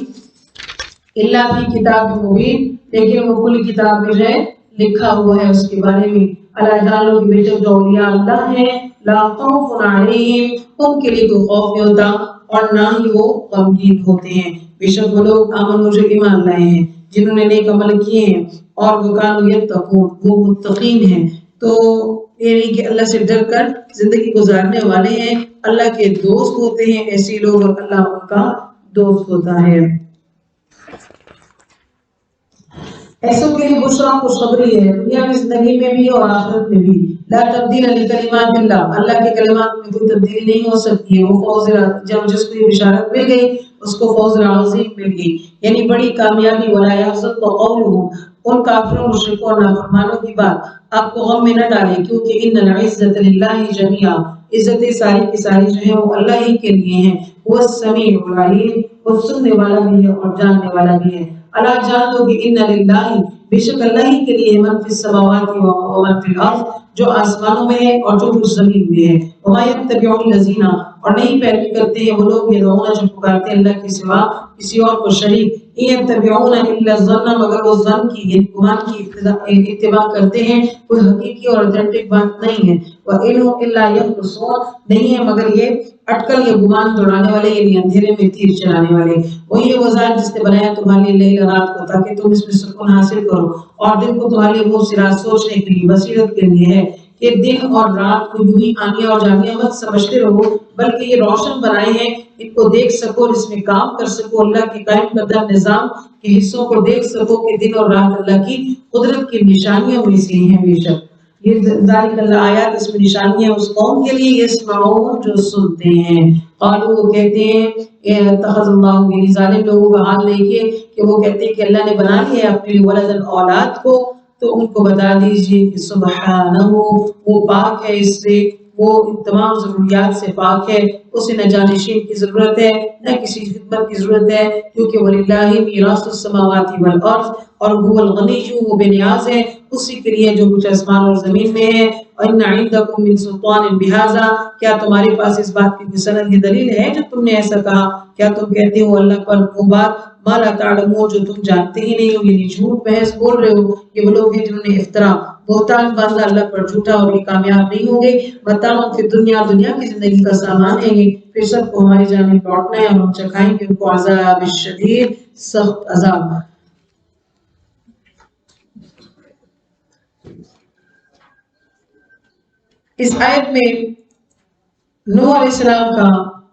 الا فی کتاب مبین، لیکن وہ کل کتاب میں ہے لکھا ہوا ہے اس کے بارے میں۔ اللہ جانو کہ بے شک جو اولیاء اللہ ہیں، لا خوف علیہم، ان کے لیے کوئی خوف نہیں ہوتا اور نہ ہی وہ غمگین ہوتے ہیں۔ بے شک وہ لوگ آمنوا جو ایمان لائے ہیں، جنہوں نے نیک عمل کیے ہیں، اور وہ کانوا یتقون، وہ متقین ہیں۔ تو یعنی کہ اللہ سے ڈر کر زندگی گزارنے والے ہیں، اللہ کے دوست ہوتے ہیں ایسے لوگ، اور اللہ ان کا دوست ہوتا ہے۔ ایسوں کے لیے بشرا خوشخبری ہے، دنیا کی زندگی میں بھی اور آخرت میں بھی۔ لا تبدیل لکلمات اللہ، اللہ کے کلمات میں کوئی تبدیلی نہیں ہو سکتی ہے۔ وہ فوز، جب جس کو یہ بشارت مل گئی اس کو فوز عظیم مل گئی، یعنی بڑی کامیابی۔ ولا يحزنك قولهم، ان کافروں مشرکوں اور نافرمانوں کی بات آپ کو غم میں نہ ڈالے، کیونکہ ان العزت للہ جميعا، عزتیں ساری کی ساری جو ہیں وہ اللہ ہی کے لیے ہیں۔ وہ السمیع العلیم، وہ سننے والا بھی ہے اور جاننے والا بھی ہے۔ اللہ جان دو کہ ان للہ، بے شک اللہ ہی کے لیے، من فی السماوات و من فی الارض، جو آسمانوں میں ہے اور جو کچھ زمین میں ہے۔ وما یتبع الذین، اور نہیں پیروی کرتے ہیں وہ لوگ، یدعون جو پکارتے ہیں اللہ کے سوا کسی اور کو شریک، ان یتبعون الا الظن، مگر وہ ظن کی یعنی گمان کی اتباع کرتے ہیں، کوئی حقیقی اور اتھینٹک بات نہیں ہے۔ وَإِنْهُمْ إِلَّا يَخْرُصُونَ، نہیں ہے مگر یہ اٹکل یا گمان دوڑانے والے، یعنی اندھیرے میں تیر چلانے والے۔ وہی وہ ذات جس نے بنایا تمہارے لیے رات کو تاکہ تم اس میں سکون حاصل کرو، اور دن کو تمہارے لیے وہ سراج سوچنے کے لیے، بصیرت کے لیے ہے، کہ دن اور رات کو یوں ہی آنیا اور جانیا مت سمجھتے رہو، بلکہ یہ روشن بنائے ہیں ان کو دیکھ سکو اور اس میں کام کر سکو، اللہ کے قائم کردہ نظام کے حصوں کو دیکھ سکو کہ دن اور رات اللہ کی قدرت کی نشانیاں میں سے ہیں۔ بے شک یہ ذالک الآیات، اس میں نشانیاں اس قوم کے لیے، یسمعون جو سنتے ہیں۔ قالوا، وہ کہتے ہیں، اتخذ اللہ، یعنی ظالم لوگوں کا حال دیکھیے کہ وہ کہتے ہیں کہ اللہ نے بنا لیا ہے اپنے ولدن اولاد کو، تو ان کو بتا دیجئے کہ سبحانہ، وہ پاک ہے اس سے، وہ تمام ضروریات سے پاک ہے، اسے نہ جانشین کی ضرورت ہے نہ کسی خدمت کی ضرورت ہے، کیونکہ وَلِلَّهِ مِيرَاثُ السَّمَاوَاتِ وَالْأَرْضِ، اور وہ الغنی، وہ بے نیاز ہے، اسی کے لیے جو کچھ آسمان اور زمین میں ہے۔ وَإِنَّ عِندَكُم مِّن سُلْطَانٍ بِهَٰذَا، کیا تمہارے پاس اس بات کی کوئی سند یا دلیل ہے جو تم نے ایسا کہا؟ کیا تم کہتے ہو اللہ پر وہ بات ما لا تعلمون، جو تم جانتے ہی نہیں ہو، یعنی جھوٹ محض بول رہے ہو۔ یہ وہ لوگ ہیں جنہوں نے افترا، بہتان باندھا اللہ پر جھوٹا، اور یہ کامیاب نہیں ہوں گے۔ متاع فی الدنیا، دنیا کی زندگی کا سامان ہے یہ، پھر سب کو ہماری جانب لوٹنا ہے، اور ہم چکھائیں گے ان کو عذاب الشدید، سخت عذاب۔ اس آیت میں نوح علیہ السلام کا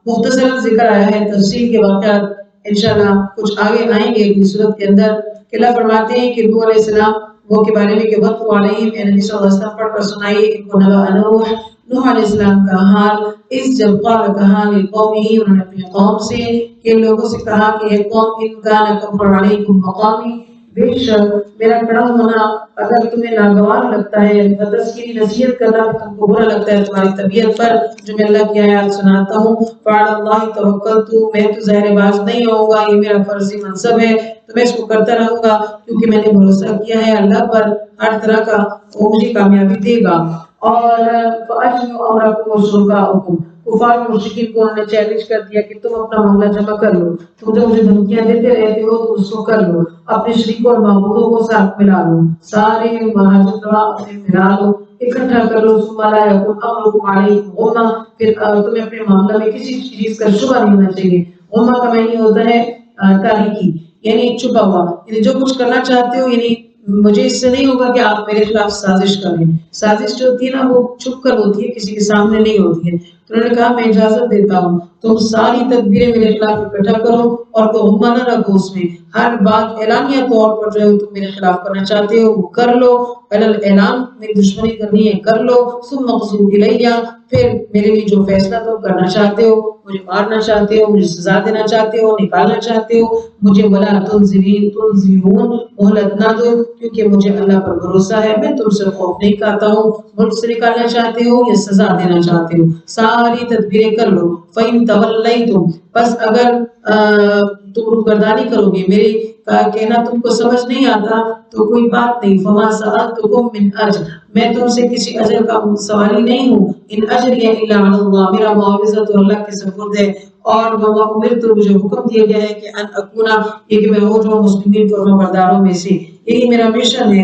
مختصر ذکر آیا ہے، تفصیل کے واقعات انشاءاللہ کچھ آگے آئیں گے اپنی صورت کے اندر۔ کہ اللہ فرماتے ہیں کہ نوح علیہ السلام وہ کے بارے میں کہ وقت علیہم، اے نبی صلی اللہ علیہ وسلم پڑھ کر سنائیے ان کو نبأ نوح، نوح علیہ السلام کا حال، اس جب قال کہا لقومہ، انہوں نے اپنی قوم سے، کہ ان لوگوں سے کہا کہ اے قوم، ان کان کبر علیکم مقامی، بے شک میرا کھڑا ہونا اگر تمہیں ناگوار لگتا ہے، تذکیری نصیحت کرنا تم کو برا لگتا ہے تمہاری طبیعت پر، جو میں اللہ کی آیات سناتا ہوں، فعلی اللہ توکلت، میں تو زہر باز نہیں ہوں گا، یہ میرا فرضی منصب ہے، تو میں اس کو کرتا رہوں گا، کیونکہ میں نے بھروسہ کیا ہے اللہ پر، ہر طرح کا وہ مجھے کامیابی دے گا۔ اور فَأَجْمِعُوا أَمْرَكُمْ وَشُرَكَاءَكُمْ، کفار مشرکین کو انہوں نے چیلنج کر دیا کہ تم اپنا معاملہ جمع کر لو، تم جو مجھے دھمکیاں دیتے رہتے ہو تو اس کو کر لو، اپنے شریکوں اور معبودوں کو ساتھ ملا لو، سارے مہاجر اپنے ملا لو، اکٹھا کر لو، ثم لا يكن امركم عليكم غمہ، پھر تمہیں اپنے معاملہ میں کسی چیز کا شبہ نہیں ہونا چاہیے۔ غمہ کا معنی ہوتا ہے تاریکی، یعنی چھپا ہوا، یعنی جو کچھ کرنا چاہتے ہو، یعنی مجھے اس سے نہیں ہوگا کہ آپ میرے خلاف سازش کریں۔ سازش جو ہوتی ہے نا وہ چھپ کر ہوتی ہے، کسی کے سامنے نہیں ہوتی ہے۔ تو انہوں نے کہا میں اجازت دیتا ہوں، تم ساری تدبیریں میرے خلاف اکٹھا کرو اور کوئی غمہ نہ رکھو اس میں، ہر بات اعلانیہ طور پر جو ہے تم میرے خلاف کرنا چاہتے ہو وہ کر لو، اعلان میری دشمنی کرنی ہے کر لو، ثم اقضوا الیہ، پھر میرے لیے جو فیصلہ تم کرنا چاہتے ہو، مجھے مارنا چاہتے ہو، مجھے سزا دینا چاہتے ہو، نکالنا چاہتے ہو، مجھے ولا تنظرون، مہلت نہ دو، کیونکہ مجھے اللہ پر بھروسہ ہے، میں تم سے خوف نہیں کھاتا ہوں۔ ملک سے نکالنا چاہتے ہو یا سزا دینا چاہتے ہو، ساری تدبیریں کر لو۔ فَإِن تَوَلَّيْتُمْ، بس اگر تم روگردانی کرو گے، میرے کہنا تم کو سمجھ نہیں آتا تو کوئی بات نہیں، فَمَا سَأَلْتُكُم مِّنْ أَجْرٍ، میں تم سے کسی اجر کا سوالی نہیں ہوں، ان اجریہ الا علی اللہ، میرا معاوضہ تو اللہ کے سپرد ہے، اور وما امرت، مجھے حکم دیا گیا ہے کہ ان اکونا، یہ کہ میں ہو جو مسلمین فرما برداروں میں سے، یہی میرا مشن ہے،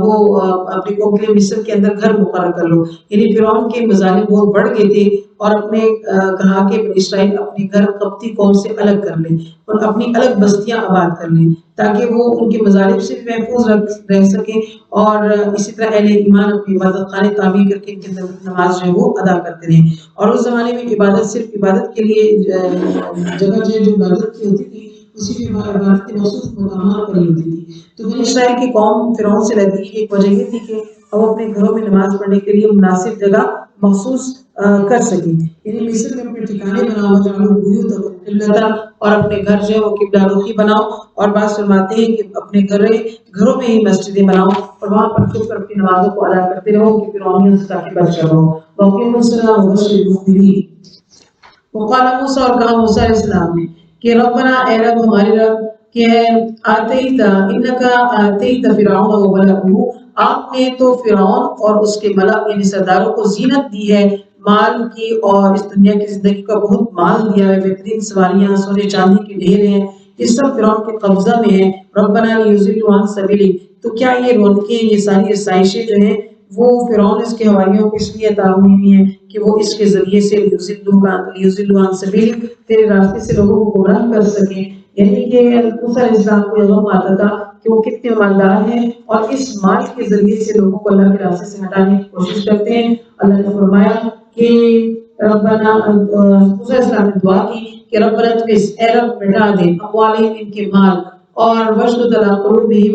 وہ اپنے کو اپنے مصر کے اندر گھر مقرر کر لو. یعنی فرعون کے مظالم بہت بڑھ گئے تھے اور اپنے کہا کہ اسرائیل اپنے گھر قبطی قوم سے الگ کر لیں اور اپنی الگ بستیاں آباد کر لیں تاکہ وہ ان کے مظالم سے بھی محفوظ رہ سکیں اور اسی طرح اہل ایمان اپنی عبادت خانے تعمیر کر کے ان کے اندر نماز جو ہے وہ ادا کرتے رہیں. اور اس زمانے میں عبادت صرف عبادت کے لیے جگہ جو عبادت کی ہوتی تھی اسی کی عبادت کے مخصوص مقامات پر ہی ہوتی تھی. تو بنی اسرائیل کی قوم فرعون سے لڑنے کی ایک وجہ یہ تھی کہ وہ اپنے گھروں میں نماز پڑھنے کے لیے مناسب جگہ مخصوص کر سکیں. یعنی مصر میں اپنے ٹھکانے بناؤ جہاں بیوت قبلہ اور اپنے گھر جو ہے وہ قبلہ رخی بناؤ. اور بعض فرماتے ہیں کہ اپنے گھروں میں ہی مسجدیں بناؤ اور وہاں پر چھپ کر اپنی نمازوں کو ادا کرتے رہو کہ فرعونیوں سے تاکہ بچ جاؤ. وقیم السلام وبشر المؤمنین. وقال موسیٰ اور کہا موسیٰ علیہ السلام نے کہ ربنا اے رب ہمارے رب کہ آتیتا انکا آتیتا فرعون وملأہ آپ نے تو فرعون اور اس کے ملأ یعنی سرداروں کو زینت دی ہے مال کی اور اس دنیا کی زندگی کا بہت مال دیا ہے بہترین سواریاں سونے چاندی کے ڈھیر ہیں یہ سب فرعون کے قبضہ میں ہے. ربنا لیضلوا عن سبیلک تو کیا یہ رونقیں یہ ساری آسائشیں جو ہیں وہ فرعون اس کے حواریوں کو اس لیے عطا ہوئی ہیں کہ وہ اس کے ذریعے سے لیضلوا عن سبیلک تیرے راستے سے لوگوں کو گمراہ کر سکیں. یعنی کہ موسیٰ علیہ السلام کو یہ غم آتا تھا کہ وہ کتنے مالدار ہیں اور اس مال کے ذریعے سے لوگوں کو اللہ کے راستے سے ہٹانے کی کوشش کرتے ہیں. اللہ نے فرمایا کہ ربنا موسیٰ علیہ السلام نے دعا کی کہ ربنا تمس اے رب مٹا دے اموالہم ان کے مال اور وشدد علی قلوبہم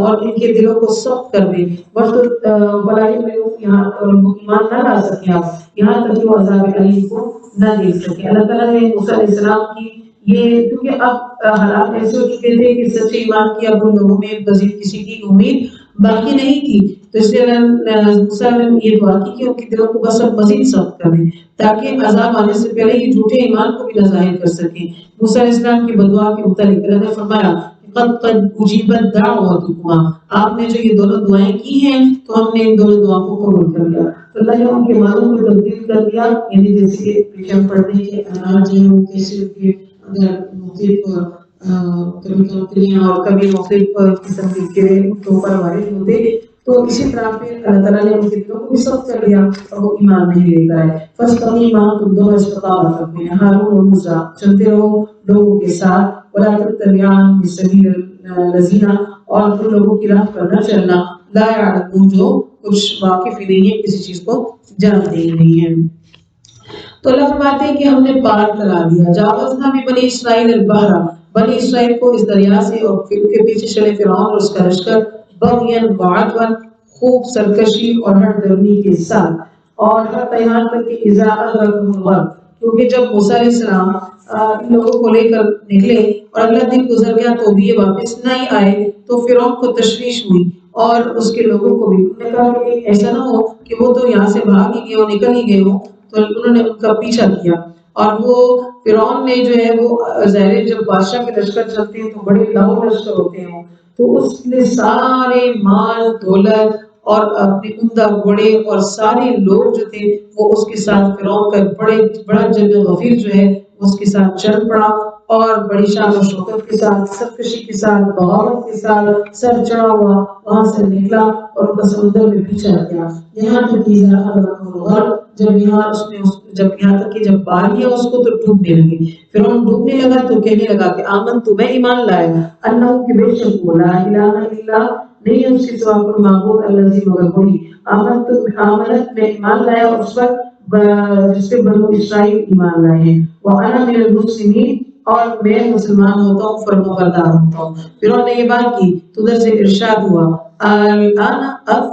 اور ان کے دلوں کو سخت کر دے وشدد ولا یؤمنون یہاں ایمان نہ لا سکے آپ یہاں تک کہ وہ عذاب علیم کو نہ دیکھ سکے. اللہ تعالیٰ نے موسیٰ علیہ السلام کی یہ کیونکہ اب حالات ایسے ہو چکے تھے کہ سچے ایمان کی اب ان لوگوں میں مزید کسی کی امید باقی نہیں تھی تو اس لیے موسیٰ نے یہ دعا کی کہ ان کے دلوں کو بس اب مزید سخت کر دیں تاکہ عذاب آنے سے پہلے یہ جھوٹے ایمان کو بھی نہ ظاہر کر سکیں. موسیٰ علیہ السلام کی بدعا کے متعلق اللہ نے فرمایا قد اجیبت دعوتکما آپ نے جو یہ دونوں دعائیں کی ہیں تو ہم نے ان دونوں دعاؤں کو قبول کر لیا. تو اللہ نے ان کے مالوں کو تبدیل کر دیا یعنی جیسے کہ پیشہ پڑھنے کے اناج جو ہیں کیسے کے اگر مختلف کبھی کمپنیاں اور کبھی مختلف قسم کے اوپر وارد ہوتے تو اسی طرح پھر اللہ تعالیٰ نے ان کے دلوں کو بھی سخت کر دیا اور وہ ایمان نہیں لے کر آئے. فاستقیما تم دونوں استقامت رکھو ہارون اور موسیٰ چلتے رہو لوگوں کے ساتھ ولا تتبعوا سبیل الذین اور تم لوگوں کی راہ پر نہ چلنا لا یعلمون جو کچھ واقف ہی نہیں ہے کسی چیز کو جانتے ہی نہیں ہیں. تو اللہ فرماتے ہیں کہ ہم نے پار کرا دیا جاوزنا بھی بنی اسرائیل البحر بنی اسرائیل کو اس دریا سے اور پھر کے پیچھے چلے فرعون اور اس کا لشکر بغیاً وعدواً خوب سرکشی اور ہٹ درمی کے ساتھ اور حتی یہاں تک کہ اذا ادرکهم الغرق کیونکہ جب موسیٰ علیہ السلام ان لوگوں کو لے کر نکلے اور اگلا دن گزر گیا تو بھی یہ واپس نہیں آئے تو فرعون کو تشویش ہوئی اور اس کے لوگوں کو بھی انہوں نے کہا کہ ایسا نہ ہو کہ وہ تو یہاں سے بھاگ ہی گئے ہو نکل ہی گئے ہو تو انہوں نے ان کا پیچھا کیا اور وہ فرعون نے جو ہے وہ ظاہر جب بادشاہ کے لشکر چلتے ہیں تو بڑے لاؤ لشکر ہوتے ہیں تو اس نے سارے مال دولت اور اپنے عمدہ گھوڑے اور سارے لوگ جو تھے وہ اس کے ساتھ فرعون کا بڑا جنگ غفیر جو ہے اس کے ساتھ چل پڑا اور بڑی شان و شوکت کے ساتھ سرکشی کے ساتھ بغاوت کے ساتھ سر چڑھا ہوا وہاں سے نکلا اور ان کا سمندر میں پیچھا کیا یہاں تک جب یہاں تک کہ جب پار لیا اس کو تو ڈوبنے لگے. فرعون ڈوبنے لگا تو کہنے لگا کہ آمن تو میں ایمان لایا انہو کہ بے شک وہ لا الہ الا نہیں ہے اس کے سوا کوئی معبود الذی مگر وہی آمنت میں ایمان لایا اس وقت جس پہ بنو اسرائیل ایمان لائے ہیں وَأَنَا مِنَ الْمُسْلِمِينَ اور میں مسلمان ہوتا ہوں فرمانبردار ہوتا ہوں. فرعون نے یہ بات کی تو ادھر سے ارشاد ہوا الآن اب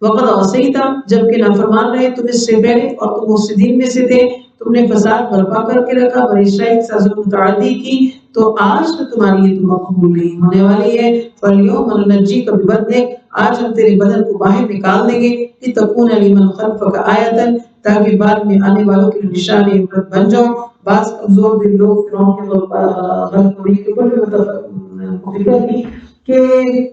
وقت عصیت جبکہ نافرمان رہے تم اس سے پہلے اور تم مفسدین میں سے تھے تم نے فساد برپا کر کے رکھا بنی اسرائیل کے ساتھ متعدی کی تو آج تو تمہاری یہ توبہ قبول نہیں ہونے والی ہے. فَالْيَوْمَ نُنَجِّيكَ بِبَدْنِكَ آج ہم تیرے بدن کو باہر نکال دیں گے لِتَكُونَ لِمَنْ خَلْفَكَ آیَةً تاکہ بعد میں آنے والوں کے نشان عبرت بن جاؤ. بعض کمزور دل لوگ فرعون کے غلط ہوئی کے اوپر فکر کی کہ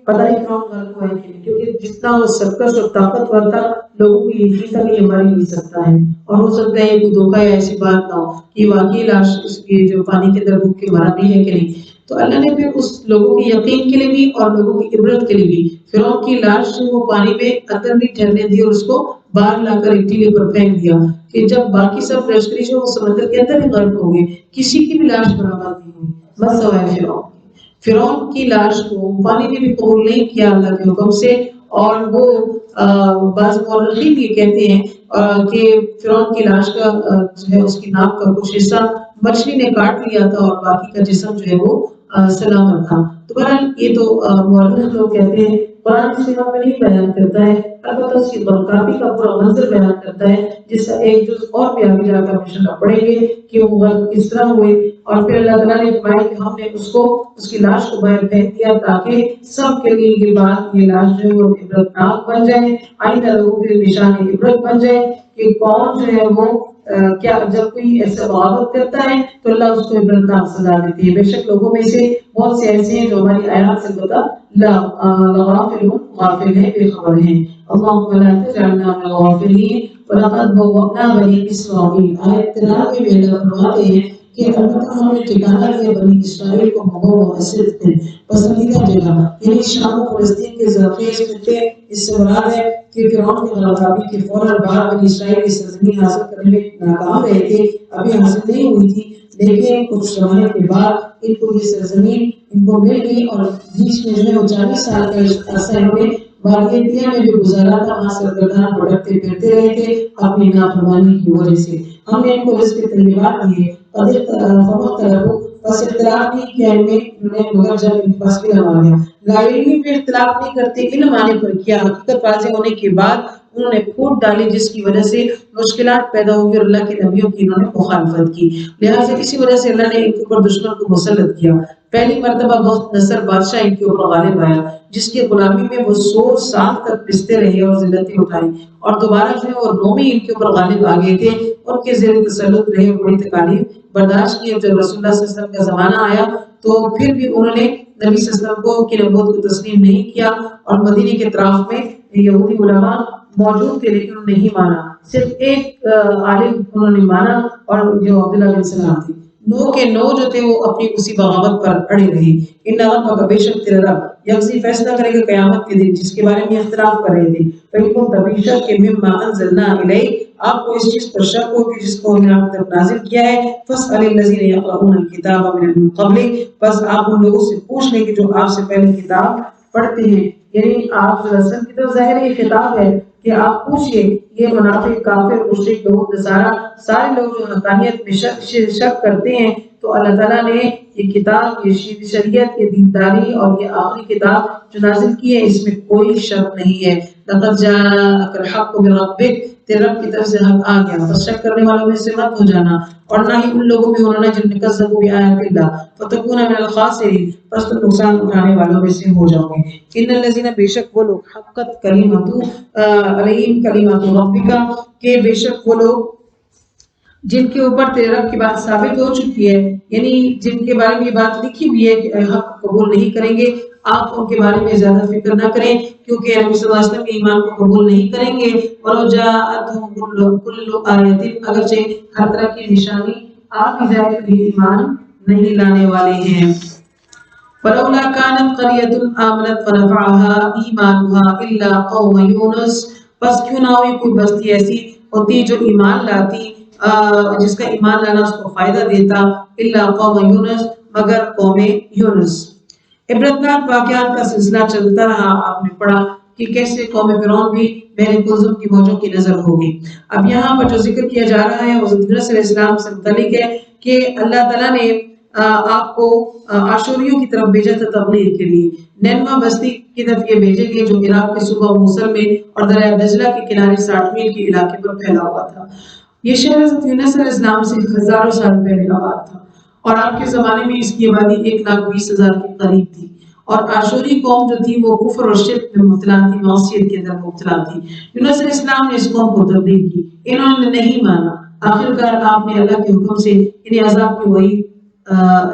پتہ نہیں فرعون غلط ہوا ہے کہ نہیں کیونکہ جتنا وہ سرکش اور طاقتور تھا لوگوں کو یہ یقین تھا کہ یہ مر نہیں سکتا ہے اور ہو سکتا ہے یہ دھوکہ یا ایسی بات نہ ہو کہ واقعی لاش اس کی جو پانی کے اندر ڈوب کے مرا نہیں ہے کہ نہیں. تو اللہ نے پھر اس لوگوں کے یقین کے لیے بھی اور لوگوں کی عبرت کے لیے بھی فرعون کی لاش وہ پانی میں اندر نہیں ٹھہرنے دی اور اس کو باہر لا کر ایک ٹیلے پر پھینک دیا کہ جب باقی سب لشکری جو سمندر کے اندر ہی غرق ہو گئے، کسی کی بھی لاش برآمد نہیں ہوئی، بس سوائے فرعون کی لاش کو پانی نے بھی قبول نہیں کیا اللہ کے حکم سے، اور وہ بعض مورخین یہ کہتے ہیں کہ فرعون کی لاش کا جو ہے اس کی ناک کا کچھ حصہ مچھلی نے کاٹ لیا تھا اور باقی کا جسم جو ہے وہ سلامت تھا۔ تو بہرحال یہ تو مورخ لوگ کہتے ہیں، قرآن اس کے بارے میں نہیں بیان کرتا ہے، البتہ اس کی غرقابی کا پورا منظر بیان کرتا ہے، جس کا ایک جز اور بھی آگے جا کر انشاءاللہ پڑھیں گے کہ وہ غرق کس طرح ہوئے، اور پھر اللہ تعالیٰ نے فرمایا کہ ہم نے اس کی لاش کو باہر پھینک دیا تاکہ سب کے لیے یہ بات، یہ لاش جو ہے وہ عبرتناک بن جائے، آئندہ لوگوں کے لیے نشان عبرت بن جائے کہ کون جو ہے وہ کیا جب کوئی ایسا بغاوت کرتا ہے تو اللہ اس کو عبرتناک سزا دیتی ہے۔ بے شک لوگوں میں سے بہت سے ایسے ہیں جو ہماری آیات سے غافلون غافل ہیں، بے خبر ہیں۔ اللہم لا تجعلنا من الغافلین وَلَقَدْ بَوَّأْنَا بَنِي إِسْرَائِيلَ۔ آیت 93 میں اللہ فرماتے ہیں کہ البتہ ہم نے ٹھکانہ دیا بنی اسرائیل کو مبوء صدق، پسندیدہ جگہ، یعنی شام و فلسطین کے زرخیز خطے۔ اس سے مراد ہے کہ فرعون کی غرقابی کے فوراً بعد بنی اسرائیل کی سرزمین حاصل کرنے میں ناکام رہے تھے، ابھی حاصل نہیں ہوئی تھی، لیکن کچھ زمانے کے بعد ان کو یہ سرزمین ان کو مل گئی، اور بیچ میں جو ہے وہ 40 سال کا عرصہ انہوں نے باغیتیاں میں جو گزارا تھا، وہاں سرگردان بھٹکتے پھرتے رہے تھے اپنی نافرمانی کی وجہ سے۔ ہم نے ان کو رزق طیبات دیے، بس اختلاف نہیں کیا ان میں، انہوں نے مگر جب ان کے پاس علم آ گیا، لا علمی پہ اختلاف نہیں کرتے، علم آنے پر کیا، حقیقت واضح ہونے کے بعد انہوں نے پھوٹ ڈالی، جس کی وجہ سے مشکلات پیدا ہوئی اور اللہ کے نبیوں کی انہوں نے مخالفت کی، لہٰذا اسی وجہ سے اللہ نے ان کے اوپر دشمن کو مسلط کیا۔ پہلی مرتبہ بخت نصر بادشاہ ان کے اوپر غالب آیا، جس کی غلامی میں وہ 100 سال تک پستے رہے اور ذلتیں اٹھائی، اور دوبارہ جو ہے وہ رومی ان کے اوپر غالب آ گئے تھے، ان کے زیر تسلط رہے اور بڑی تکالیف برداشت کی۔ جب رسول اللہ صلی اللہ علیہ وسلم کا زمانہ آیا تو پھر بھی انہوں نے نبی صلی اللہ علیہ وسلم کی نبوت کو تسلیم نہیں کیا، اور مدینے کے اطراف میں یہودی علماء موجود تھے لیکن انہوں نے نہیں مانا، صرف ایک عالم انہوں نے مانا، اور جو عبداللہ بن سلام تھی۔ 9 کے 9 جو تھے وہ اپنی اسی بغاوت پر اڑے رہے۔ ان ربک، بے شک تیرا رب یقضی فیصلہ کرے گا قیامت کے دن، جس کے بارے میں اختلاف کر رہے تھے، فَإِنْ تَبِي شَكٍّ مِّمَّا أَنزَلْنَا إِلَيْكَ، آپ کو اس چیز پر شک ہو کہ جس کو ہم نے آپ کی طرف نازل کیا ہے، فَاسْأَلِ الَّذِينَ يَقْرَؤُونَ الْكِتَابَ مِن قَبْلِكَ، بس آپ ان لوگوں سے پوچھ لیں کہ جو آپ سے پہلے کتاب پڑھتے ہیں، یعنی آپ صلی اللہ علیہ وسلم کی طرف ظاہر یہ خطاب ہے کہ آپ پوچھئے، یہ منافق، کافر، مشرک، یہود، نصارہ، سارے لوگ جو حقانیت میں شک کرتے ہیں، تو اللہ تعالیٰ نے یہ کتاب، یہ شریعت، یہ دینداری اور یہ آخری کتاب جو نازل کی ہے، اس میں کوئی شک نہیں ہے۔ لَقَدْ جَاءَكَ الْحَقُّ مِن رَبِّكَ، تیرے رب کی طرف سے حق آ گیا، بس شک کرنے والوں میں سے مت ہو جانا، اور نہ ہی ان لوگوں میں ہونا جن نے کذبوا بآیات اللہ فَتَكُونَ مِنَ الْخَاسِرِینَ، بس تم نقصان اٹھانے والوں میں سے ہو جاؤ گے۔ ان الذین، بے شک وہ لوگ، حقت کلمۃ علیہم کلمۃ ربک، کہ بے شک وہ لوگ جن کے اوپر تیرے رب کی بات ثابت ہو چکی ہے، یعنی جن کے بارے میں یہ بات لکھی ہوئی ہے کہ حق قبول نہیں کریں گے، آپ ان کے بارے میں زیادہ فکر نہ کریں، کیونکہ نبی صلی اللہ علیہ وسلم کے ایمان کو قبول نہیں کریں گے۔ وَلَوْ جَاءَتْهُمْ كُلُّ آیَةٍ، اگرچہ ہر طرح کی نشانی آپ کی ذات بھی ایمان نہیں لانے والے ہیں۔ وَلَوْلَا كَانَتْ قَرْيَةٌ آمَنَتْ فَنَفَعَهَا إِيمَانُهَا إِلَّا قَوْمَ يُونُسَ، بس کیوں نہ ہوئی کوئی بستی ایسی ہوتی جو ایمان لاتی، جس کا ایمان لانا اس کو فائدہ دیتا، الا قوم یونس، مگر قوم یونس۔ عبرتناک واقعات کا سلسلہ چلتا رہا، آپ نے پڑھا کہ کیسے قوم فرعون بھی بحر کلثوم کی موجوں کی نظر ہوگی۔ اب یہاں پر جو ذکر کیا جا رہا ہے حضرت یونس علیہ السلام سے متعلق ہے کہ اللہ تعالیٰ نے آپ کو آشوریوں کی طرف بھیجا تھا تبلیغ کے لیے، نینوا بستی کی طرف یہ بھیجے گئے جو عراق کے صوبہ موصل میں اور دریائے دجلہ کے کنارے 60 میل کے علاقے پر پھیلا ہوا تھا۔ یہ شہر حضرت یونس علیہ السلام سے ہزاروں سال پہلے آباد تھا، اور آپ کے زمانے میں اس کی آبادی 1,20,000 کے قریب تھی، اور آشوری قوم جو تھی وہ کفر اور شرک میں مبتلا تھی، معصیت کے اندر مبتلا تھی۔ یونس علیہ السلام نے اس قوم کو تبلیغ کی، انہوں نے نہیں مانا، آخرکار آپ نے اللہ کے حکم سے انہیں عذاب کی وعید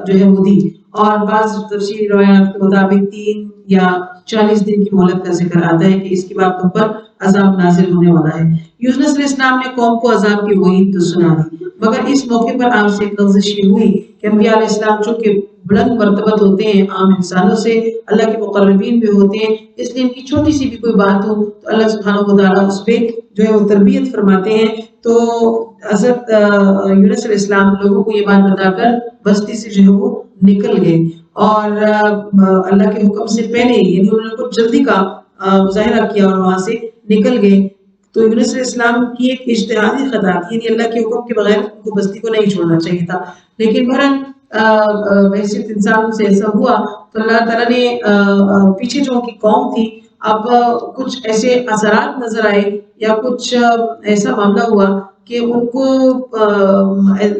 جو ہے وہ دی، اور بعض تفسیری روایات کے مطابق 3 یا 40 دن کی مہلت کا ذکر آتا ہے کہ اس کے بعد تم پر عذاب نازل ہونے والا ہے۔ یونس علیہ السلام نے قوم کو عذاب کی وعید تو سنا دی، مگر اس موقع پر آپ سے ایک لغزش یہ ہوئی کہ انبیاء علیہ السلام چونکہ بلند مرتبت ہوتے ہیں عام انسانوں سے، اللہ کے مقربین بھی ہوتے ہیں، اس لیے ان کی چھوٹی سی بھی کوئی بات ہو تو اللہ سبحانہ و تعالیٰ اس پہ جو ہے وہ تربیت فرماتے ہیں۔ تو حضرت یونس علیہ السلام لوگوں کو یہ بات بتا کر بستی سے جو ہے وہ نکل گئے، اور اللہ کے حکم سے پہلے یعنی انہوں نے کچھ جلدی کا مظاہرہ کیا اور وہاں سے نکل گئے۔ تو یونس علیہ السلام کی ایک اجتہادی خطا تھی، یعنی اللہ کے حکم کے بغیر ان کو بستی کو نہیں چھوڑنا چاہیے تھا، لیکن بہرحال بحیثیت انسان سے ایسا ہوا تو اللہ تعالیٰ نے پیچھے جو ان کی قوم تھی اب کچھ ایسے اثرات نظر آئے یا کچھ ایسا معاملہ ہوا کہ ان کو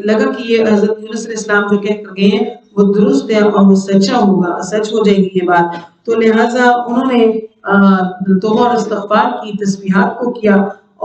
لگا کہ یہ حضرت یونس علیہ السلام جو کہہ کر گئے ہیں وہ درست ہے اور وہ سچا ہوگا، سچ ہو جائے گی یہ بات، تو لہٰذا انہوں نے توبہ اور استغفار کی، تسبیحات کو کیا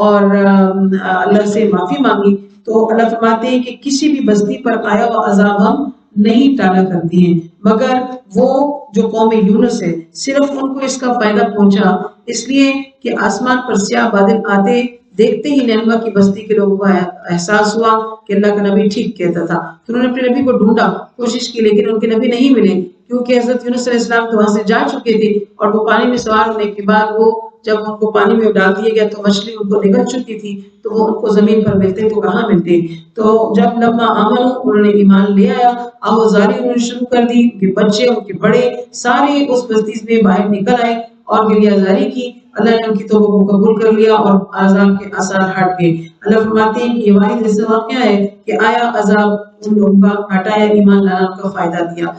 اور اللہ سے معافی مانگی۔ تو اللہ فرماتے ہیں کہ کسی بھی بستی پر آیا ہوا عذاب ہم نہیں ٹالا کرتے ہیں، مگر وہ جو قوم یونس ہے صرف ان کو اس کا فائدہ پہنچا اس لیے کہ آسمان پر سیاہ بادل آتے دیکھتے ہی نینوا کی بستی کے لوگوں کو احساس ہوا کہ اللہ کا نبی ٹھیک کہتا تھا، تو انہوں نے اپنے نبی کو ڈھونڈا، کوشش کی، لیکن ان کے نبی نہیں ملے کیونکہ حضرت یونس علیہ السلام تو وہاں سے جا چکے تھے، اور وہ پانی میں سوار ہونے کے بعد وہ جب ان کو پانی میں ڈال دیا گیا تو مچھلی ان کو نگل چکی تھی، تو وہ ان کو زمین پر ملتے تو کہاں ملتے۔ تو جب لما آمنوا انہوں نے ایمان لے آیا، آوازاری انہوں نے شروع کر دی، ان کے بچے ان کے بڑے سارے اس بستی میں باہر نکل آئے اور گریہ زاری کی، اللہ نے ان کی توبہ کو قبول کر لیا اور عذاب کے آثار ہٹ گئے۔ اللہ فرماتے ہیں کہ یہ واحد ایسا واقعہ ہے کہ آیا عذاب ان لوگوں کا ہٹایا، ایمان لانا ان کا فائدہ دیا۔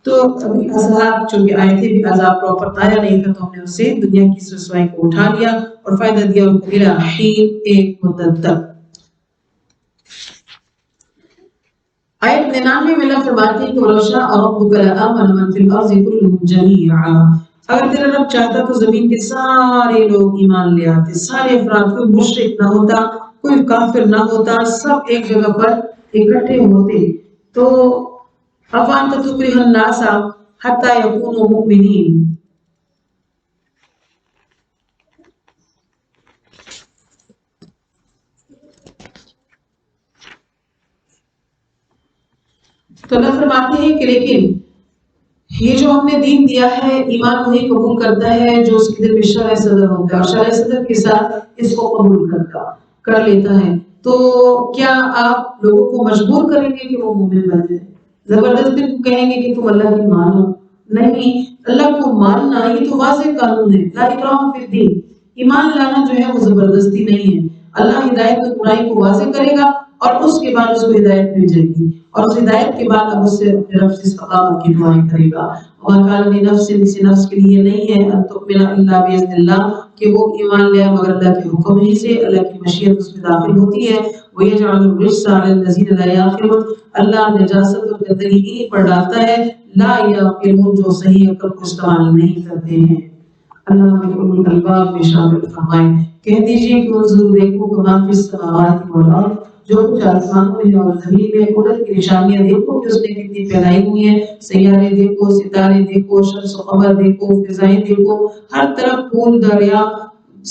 تو ابھی اثرات چونکہ آئے تھے بھی عذاب پراپر آیا نہیں تھا، تو ہم نے اس سے دنیا کی رسوائی کو اٹھا لیا اور فائدہ دیا ان کو الہ حین، ایک مدت تک۔ آیت 99 میں اللہ فرماتے ہیں کہ وَلَوْ شَاءَ رَبُّكَ لَآمَنَ مَن فِي الْأَرْضِ كُلُّهُمْ جَمِيعًا، اگر تیرا رب چاہتا تو زمین کے سارے لوگ ایمان لے آتے، سارے افراد، کوئی مشرک نہ ہوتا، کوئی کافر نہ ہوتا، سب ایک جگہ پر اکٹھے ہوتے۔ تو أَفَأَنْتَ تُكْرِهُ النَّاسَ حَتَّى يَكُونُوا مُؤْمِنِينَ، تو اللہ فرماتے ہیں کہ لیکن یہ جو ہم نے دین دیا ہے ایمان وہی قبول کرتا ہے جو اس کے دل میں شرع صدر ہوتا ہے اور شرع صدر کے ساتھ اس کو قبول کر لیتا ہے۔ تو کیا آپ لوگوں کو مجبور کریں گے کہ وہ مومن بن جائیں؟ زبردستی کہیں گے کہ تم اللہ کی مانو؟ نہیں، اللہ کو ماننا یہ تو واضح قانون ہے، لا اکراہ فی الدین، ایمان لانا جو ہے وہ زبردستی نہیں ہے، اللہ ہدایت اور برائی کو واضح کرے گا اور اس کے بعد اس کو ہدایت مل جائے گی، اور اس ہدایت کے بعد اب اس سے اپنے رب سے استقامت کی دعائیں کرے گا۔ اور قال لنفس، کسی نفس کے لیے نہیں ہے ان تؤمن الا باذن اللہ، کہ وہ ایمان لے مگر اللہ کے حکم ہی سے، اللہ کی مشیت اس میں داخل ہوتی ہے۔ وَيَجْعَلُ الرِّجْسَ عَلَى الَّذِينَ لَا يَعْقِلُونَ، اللہ نجاست اور گندگی انہیں پر ڈالتا ہے، لا يعقلون، جو صحیح عقل کو استعمال نہیں کرتے ہیں۔ اللہ ہمیں اولو الالباب میں شامل فرمائے۔ کہہ دیجئے کہ انظروا، دیکھو کہ ما فی السماوات والارض، جو کچھ آسمانوں میں اور زمین میں، قدرت کی نشانیاں دیکھو کہ اس نے کتنی پیدائی ہوئی ہیں، سیارے دیکھو، ستارے دیکھو، شمس و قمر دیکھو، فضائیں دیکھو، ہر طرف پھول دریا،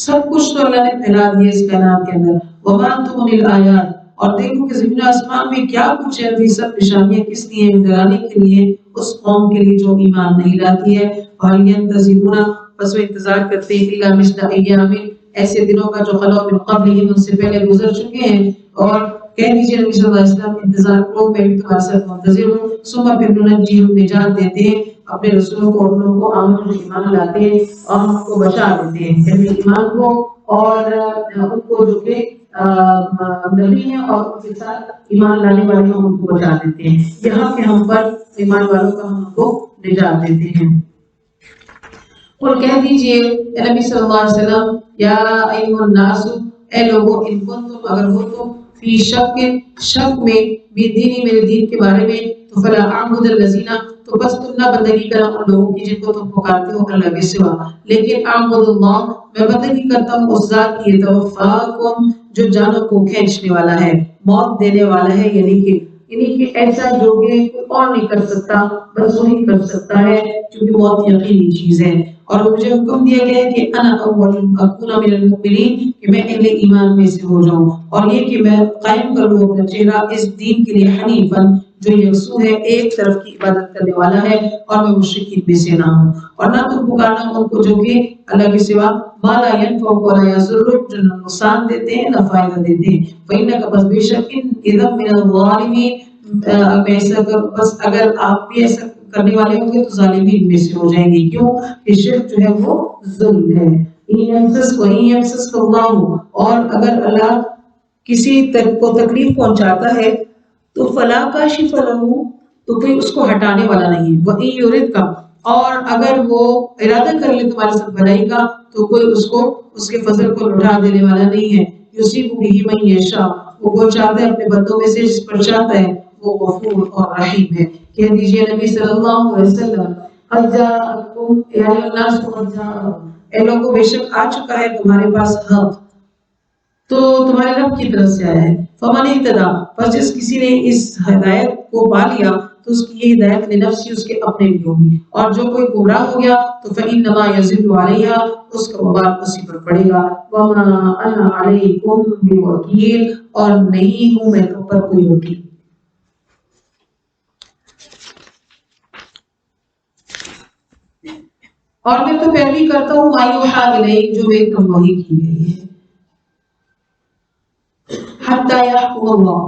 سب کچھ تو اللہ نے پھیلا دیا اس کائنات کے اندر۔ وما تغنی الآیات، اور دیکھو کہ زمین و آسمان میں کیا کچھ ہے، یہ سب نشانیاں کس لیے ہیں؟ ڈرانے کے لیے اس قوم کے لیے جو ایمان نہیں لاتی ہے۔ وَهَلْ يَنْتَظِرُونَ، بس وہ انتظار کرتے ہیں، إِلَّا مِثْلَ أَيَّامٍ، ایسے دنوں کا جو خلو من قبلہم، ان سے پہلے گزر چکے ہیں۔ اور کہہ دیجئے نبی صلی اللہ علیہ وسلم، انتظار کرو، میں بھی تمہارے ساتھ منتظر ہوں۔ ثم پھر ننجیہم، نجات دیتے ہیں اپنے رسولوں کو، ان لوگوں کو آمن جو ایمان لاتے ہیں اور ان کو بچا دیتے ہیں، یعنی ایمان کو اور ان کو جو کہ نبی ہیں اور ان کے ساتھ ایمان لانے والے ہیں ان کو بچا دیتے ہیں۔ یہاں کے ہم پر ایمان والوں کا ہم کو نجات دیتے ہیں۔ اور کہہ دیجئے اے نبی صلی اللہ علیہ وسلم، یا ایھا الناس، اے لوگو، ان کنتم، اگر ہو تم، فی شک میں، بھی دینی، میرے دین کے بارے میں، تو فلا اعبد الذین، تو بس تم نہ بندگی کرو ان لوگوں کی جن کو تم پکارتے ہو اللہ کے سوا، لیکن اعبد اللہ، میں بندگی کرتا ہوں اس ذات کی، یتوفاکم، جو جانوں کو کھینچنے والا ہے، موت دینے والا ہے، یعنی کہ ایسا جو کہ کوئی اور نہیں کر سکتا، بس وہی کر سکتا ہے، کیونکہ موت یقینی چیز ہے۔ اور مجھے حکم دیا گیا ہے کہ انا اول اکون من المؤمنین کہ میں اہل ایمان میں سے ہو جاؤں، اور یہ کہ میں قائم کر لوں اپنا چہرہ اس دین کے لیے حنیفاً جو یکسو ہے، ایک طرف کی عبادت کرنے والا ہے، اور میں مشرکین میں سے نہ ہوں، اور نہ تم پکارنا ان کو جو کہ اللہ کے سوا ما لا ينفعك ولا يضرك، جو نہ نقصان دیتے ہیں نہ فائدہ دیتے ہیں، فإنك بس بے شک اذا من الظالمین، میں ایسا بس اگر آپ بھی ایسا کرنے والے ہوں گے تو ظالمین میں سے ہو جائیں گے، کیوں کہ شرک جو ہے وہ ظلم ہے۔ اور اگر اللہ کسی کو تکلیف پہنچاتا ہے تو فلا کاشف لہ، تو کوئی اس کو ہٹانے والا نہیں ہے، وہی یورد کا، اور اگر وہ ارادہ کر لے تمہارے ساتھ بھلائی کا تو کوئی اس کو اس کے فضل کو لٹا دینے والا نہیں ہے، یصیب بہ من یشاء، وہ پہنچاتا ہے اپنے بندوں میں سے جس پر چاہتا ہے، وہ غفور اور رحیم ہے۔ کہہ دیجئے نبی صلی اللہ علیہ وسلم قد جاءکم یا ایھا الناس قد جاءکم، اے لوگوں بے شک آ چکا ہے تمہارے پاس حق، تو تمہارے رب کی طرف سے آیا ہے، فمن اہتدی، پس جس کسی نے اس ہدایت کو پا لیا تو اس کی یہ ہدایت لنفسی، اس کے اپنے لیے ہوگی، اور جو کوئی گمراہ ہو گیا تو فإنما یضل علیہا، اس کا وبال اسی پر پڑے گا، وما انا علیکم بوکیل، اور نہیں ہوں میں تم پر کوئی وکیل۔ اور میں تو پیروی کرتا ہوں ما یوحی الیک، جو میری طرف وحی کی گئی ہے، حتی یحکم اللہ،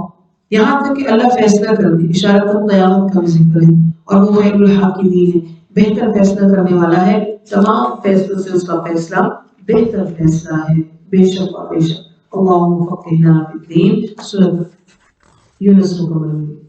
یہاں تک کہ اللہ فیصلہ کر دے، اشارۃ قیامت کا ذکر ہے، اور وہ خیر الحاکمین ہے، بہتر فیصلہ کرنے والا ہے، تمام فیصلوں سے اس کا فیصلہ بہتر فیصلہ ہے، بے شک اور بے شک۔ اللہم فقہنا فی الدین، سورۃ یونس مکمل۔